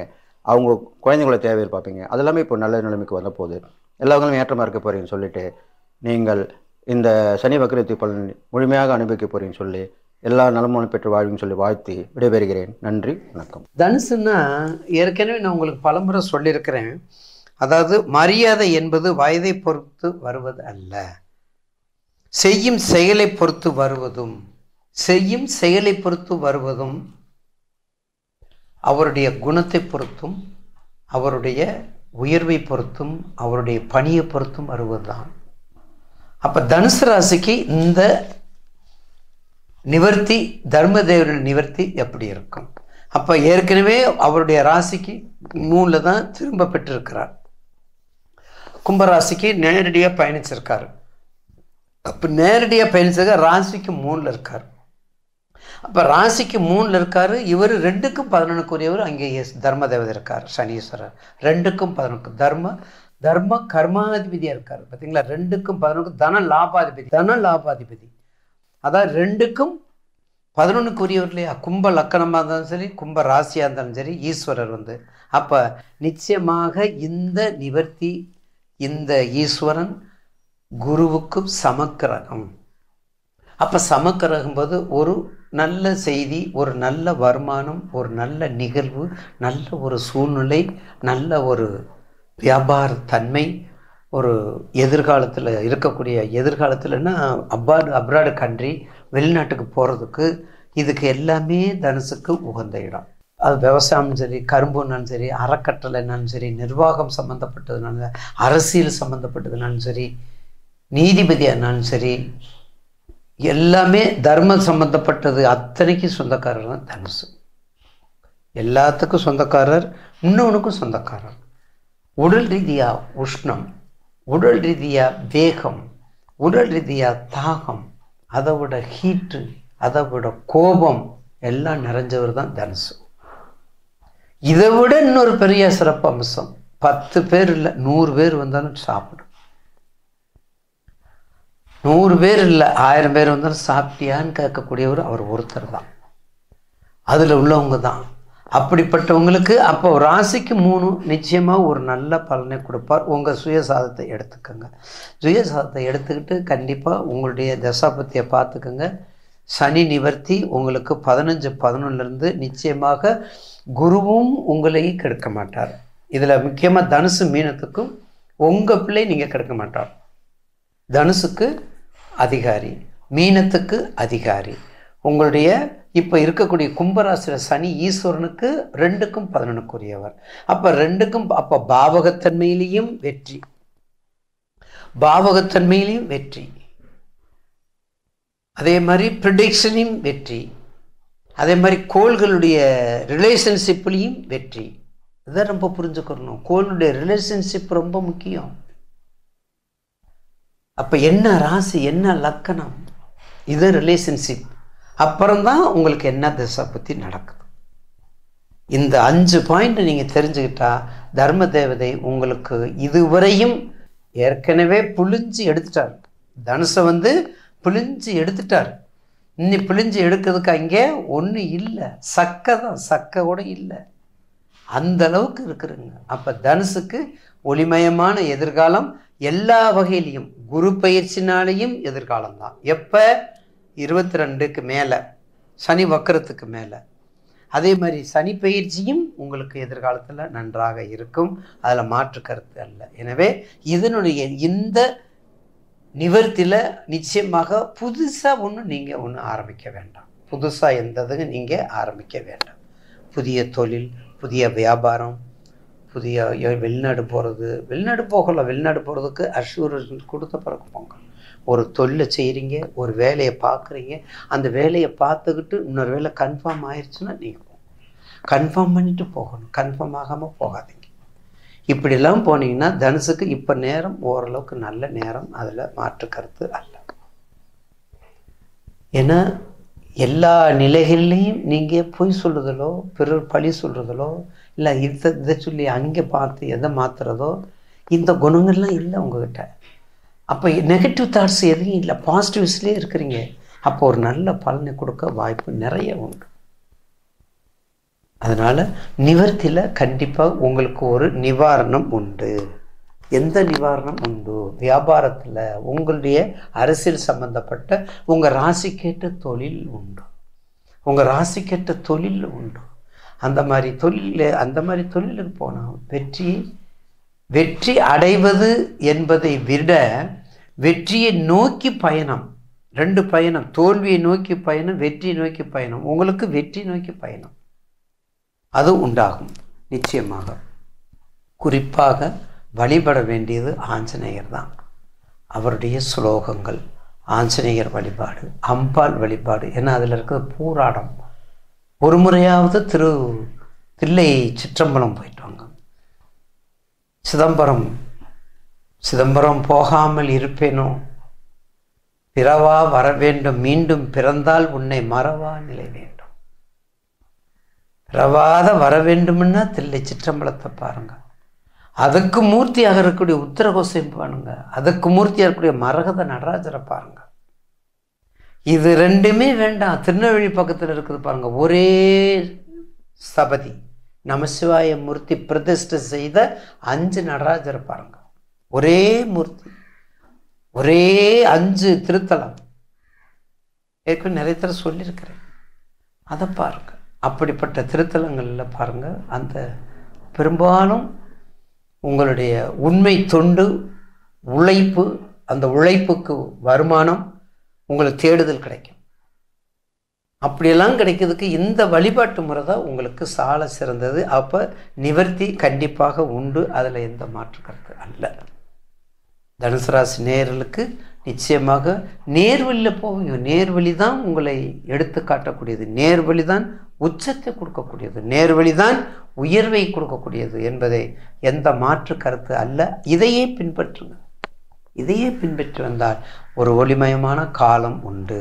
அவங்க குழந்தைங்களோட தேவையில் பார்ப்பீங்க. அதெல்லாமே இப்போ நல்ல நிலைமைக்கு வந்த போகுது. எல்லாங்களும் ஏற்றமாக இருக்க போகிறீங்கன்னு சொல்லிட்டு நீங்கள் இந்த சனி வக்ரத்தி பலன் முழுமையாக அனுபவிக்க போகிறீங்கன்னு சொல்லி எல்லா நலமும் பெற்று வாழ்வுன்னு சொல்லி வாழ்த்தி விடைபெறுகிறேன். நன்றி, வணக்கம். தனுசுன்னா ஏற்கனவே நான் உங்களுக்கு பலமுறை சொல்லியிருக்கிறேன். அதாவது மரியாதை என்பது வயதை பொறுத்து வருவது அல்ல, செய்யும் செயலை பொறுத்து வருவதும், செய்யும் செயலை பொறுத்து வருவதும் அவருடைய குணத்தை பொறுத்தும், அவருடைய உயர்வை பொறுத்தும், அவருடைய பணியை பொறுத்தும் வருவதுதான். அப்போ தனுசு ராசிக்கு இந்த நிவர்த்தி, தர்மதேவரின் நிவர்த்தி எப்படி இருக்கும்? அப்போ ஏற்கனவே அவருடைய ராசிக்கு 3ல் தான் திரும்ப பெற்றிருக்கிறார். கும்பராசிக்கு நேரடியாக பயணிச்சிருக்காரு. அப்போ நேரடியாக பயணிச்சிருக்க ராசிக்கு 3ல் இருக்கார். அப்போ ராசிக்கு 3ல் இருக்காரு. இவர் 2க்கும் 11க்குரியவர். அங்கே தர்ம தேவதை இருக்கார், சனீஸ்வரர். 2க்கும் 11 தர்ம கர்மாதிபதியாக இருக்கார். பார்த்தீங்களா, 2க்கும் 11 தன லாபாதிபதி. அதாவது 2க்கும் 11க்குரியவர் இல்லையா. கும்ப லக்கணமாக இருந்தாலும் சரி, கும்ப ராசியாக இருந்தாலும் சரி, ஈஸ்வரர் வந்து. அப்போ நிச்சயமாக இந்த நிவர்த்தி, இந்த ஈஸ்வரன் குருவுக்கும் சமக்கிரகம். அப்போ சமக்கிரகம் போது ஒரு நல்ல செய்தி, ஒரு நல்ல வருமானம், ஒரு நல்ல நிகழ்வு, நல்ல ஒரு சூழ்நிலை, நல்ல ஒரு வியாபார தன்மை, ஒரு எதிர்காலத்தில் இருக்கக்கூடிய, எதிர்காலத்தில்னா அப்ராடு கண்ட்ரி, வெளிநாட்டுக்கு போகிறதுக்கு, இதுக்கு எல்லாமே தனுசுக்கு உகந்த இடம். அது விவசாயம் சரி, கரும்புனாலும் சரி, அறக்கட்டளைனாலும் சரி, நிர்வாகம் சம்மந்தப்பட்டதுனாலும், அரசியல் சம்மந்தப்பட்டதுனாலும் சரி, நீதிபதியானாலும் சரி, எல்லாமே தர்மம் சம்மந்தப்பட்டது அத்தனைக்கும் சொந்தக்காரர் தான் தனுசு. எல்லாத்துக்கும் சொந்தக்காரர், இன்னொன்றுக்கும் சொந்தக்காரர். உடல் ரீதியாக உஷ்ணம், உடல் ரீதியாக வேகம், உடல் ரீதியாக தாகம், அதை விட ஹீட்டு, அதை விட கோபம் எல்லாம் நிறைஞ்சவர் தான் தனுசு. இதை விட இன்னொரு பெரிய சிறப்பு அம்சம், 10 பேர் இல்லை 100 பேர் வந்தாலும் சாப்பிடும். 100 பேர் இல்லை 1000 பேர் வந்தாலும் சாப்பிட்டியான்னு கேட்கக்கூடியவர் அவர் ஒருத்தர் தான். அதில் உள்ளவங்க தான். அப்படிப்பட்டவங்களுக்கு அப்போ ராசிக்கு 3 நிச்சயமாக ஒரு நல்ல பலனை கொடுப்பார். உங்கள் சுயசாதத்தை எடுத்துக்கோங்க. சுயசாதத்தை எடுத்துக்கிட்டு கண்டிப்பாக உங்களுடைய தசாபத்தியை பார்த்துக்கோங்க. சனி நிவர்த்தி உங்களுக்கு 15-11 நிச்சயமாக குருவும் உங்களை கெடுக்க மாட்டார். இதில் முக்கியமாக தனுசு மீனத்துக்கும் உங்கள் பிள்ளை நீங்கள் கெடுக்க மாட்டார். தனுசுக்கு அதிகாரி, மீனத்துக்கு அதிகாரி. உங்களுடைய இப்போ இருக்கக்கூடிய கும்பராசியில் சனி ஈஸ்வரனுக்கு 2க்கும் 11க்குரியவர். அப்போ 2க்கும் அப்போ பாவகத்தன்மையிலையும் வெற்றி, பாவகத்தன்மையிலையும் வெற்றி, அதே மாதிரி ப்ரிடிக்ஷனையும் வெற்றி, அதே மாதிரி கோள்களுடைய ரிலேஷன்ஷிப்லையும் வெற்றி. இதை ரொம்ப புரிஞ்சுக்கணும். கோளுடைய ரிலேஷன்ஷிப் ரொம்ப முக்கியம். அப்போ என்ன ராசி, என்ன லக்கணம், இது ரிலேஷன்ஷிப். அப்புறம்தான் உங்களுக்கு என்ன திசை பற்றி நடக்குது. இந்த 5 பாயிண்ட் நீங்கள் தெரிஞ்சுக்கிட்டா தர்ம தேவதை உங்களுக்கு இதுவரையும் ஏற்கனவே புழிஞ்சு எடுத்துட்டார். தனுசை புழிஞ்சு எடுத்துட்டார். இன்னி புழிஞ்சு எடுக்கிறதுக்கு அங்கே ஒன்றும் இல்லை, சக்கை தான், சக்கை கூட இல்லை, அந்த அளவுக்கு இருக்குதுங்க. அப்போ தனுசுக்கு ஒளிமயமான எதிர்காலம் எல்லா வகையிலையும். குரு பயிற்சினாலேயும் எதிர்காலம் தான். எப்போ 22க்கு மேலே, சனி வக்கரத்துக்கு மேலே. அதே மாதிரி சனி பயிற்சியும் உங்களுக்கு எதிர்காலத்தில் நன்றாக இருக்கும், அதில் மாற்று கருத்து அல்ல. எனவே இதனுடைய இந்த நிவர்த்தியில் நிச்சயமாக புதுசாக நீங்கள் ஆரம்பிக்க வேண்டாம். புதுசாக எந்ததுங்க நீங்கள் ஆரம்பிக்க வேண்டாம். புதிய தொழில், புதிய வியாபாரம், புதிய வெளிநாடு போகிறது, வெளிநாடு போகலாம். வெளிநாடு போகிறதுக்கு அஷ்யூரன்ஸ் கொடுத்த பிறகு போங்க. ஒரு தொழிலை செய்கிறீங்க, ஒரு வேலையை பார்க்குறீங்க, அந்த வேலையை பார்த்துக்கிட்டு இன்னொரு வேலை கன்ஃபார்ம் ஆயிடுச்சுன்னா நீங்கள் போங்க. கன்ஃபார்ம் பண்ணிவிட்டு போகணும், கன்ஃபார்ம் ஆகாமல் போகாதீங்க. இப்படிலாம் போனீங்கன்னா தனுசுக்கு இப்போ நேரம் ஓரளவுக்கு நல்ல நேரம், அதில் மாற்று கருத்து அல்ல. ஏன்னா எல்லா நிலைகள்லையும் நீங்கள் பொய் சொல்கிறதோ, பிறர் பழி சொல்கிறதோ, இல்லை இதை சொல்லி அங்கே பார்த்து எதை மாற்றுறதோ, இந்த குணங்கள்லாம் இல்லை உங்ககிட்ட. அப்போ நெகட்டிவ் தாட்ஸ் எதுவும் இல்லை, பாசிட்டிவ்ஸ்லேயே இருக்கிறீங்க. அப்போ ஒரு நல்ல பலனை கொடுக்க வாய்ப்பு நிறைய உண்டு. அதனால் நிவர்த்தியில் கண்டிப்பாக உங்களுக்கு ஒரு நிவாரணம் உண்டு. எந்த நிவாரணம் உண்டு? வியாபாரத்தில் உங்களுடைய அரசியல் சம்பந்தப்பட்ட உங்கள் ராசிக்கேற்ற தொழில் உண்டு, உங்கள் ராசிக்கேற்ற தொழில் உண்டு. அந்த மாதிரி தொழிலுக்கு போனால் வெற்றி அடைவது என்பதை விட வெற்றியை நோக்கி பயணம், 2 பயணம். தோல்வியை நோக்கி பயணம், வெற்றியை நோக்கி பயணம். உங்களுக்கு வெற்றி நோக்கி பயணம் அது உண்டாகும் நிச்சயமாக. குறிப்பாக வழிபட வேண்டியது ஆஞ்சநேயர் தான். அவருடைய ஸ்லோகங்கள், ஆஞ்சநேயர் வழிபாடு, அம்பாள் வழிபாடு. ஏன்னா அதில் இருக்கிற பூராடம். ஒரு முறையாவது தில்லை சிற்றம்பலம் போயிட்டு வாங்க. சிதம்பரம் போகாமல் இருப்பேனோ, பிறவா வர வேண்டும், மீண்டும் பிறந்தால் உன்னை மறவா நிலை வேண்டும். பிறவாத வர வேண்டும்னா தில்லை சிற்றம்பலத்தை பாருங்க. அதுக்கு மூர்த்தியாக இருக்கக்கூடிய உத்தரகோசை பாருங்க. அதுக்கு மூர்த்தியாக இருக்கக்கூடிய மரகத நடராஜரை பாருங்க. இது 2மே வேண்டாம். திருநெல்வேலி பக்கத்தில் இருக்குது பாருங்க, ஒரே ஸ்தபதி நமசிவாய மூர்த்தி பிரதிஷ்டை செய்த 5 நடராஜரை பாருங்க. ஒரே மூர்த்தி, ஒரே 5 திருத்தலம். ஏற்கனவே நிறைய தடவை சொல்லியிருக்கிறேன், அதை பாருங்க. அப்படிப்பட்ட திருத்தலங்களில் பாருங்க, அந்த பெரும்பாலும் உங்களுடைய உண்மை தொண்டு, உழைப்பு, அந்த உழைப்புக்கு வருமானம், உங்களுக்கு தேடுதல் கிடைக்கும். அப்படியெல்லாம் கிடைக்கிறதுக்கு இந்த வழிபாட்டு முறை தான் உங்களுக்கு சால சிறந்தது. அப்போ நிவர்த்தி கண்டிப்பாக உண்டு, அதில் எந்த மாற்று கருத்து அல்ல. தனுசு ராசி நேயர்களுக்கு நிச்சயமாக நேர்வழியில் போவீங்க. நேர்வழி தான் உங்களை எடுத்து காட்டக்கூடியது, நேர்வழி தான் உச்சத்தை கொடுக்கக்கூடியது, நேர்வழி தான் உயர்வை கொடுக்கக்கூடியது என்பதை எந்த மாற்று கருத்து அல்ல. இதையே பின்பற்றுங்க. இதையே பின்பற்றி வந்தால் ஒரு ஒளிமயமான காலம் உண்டு.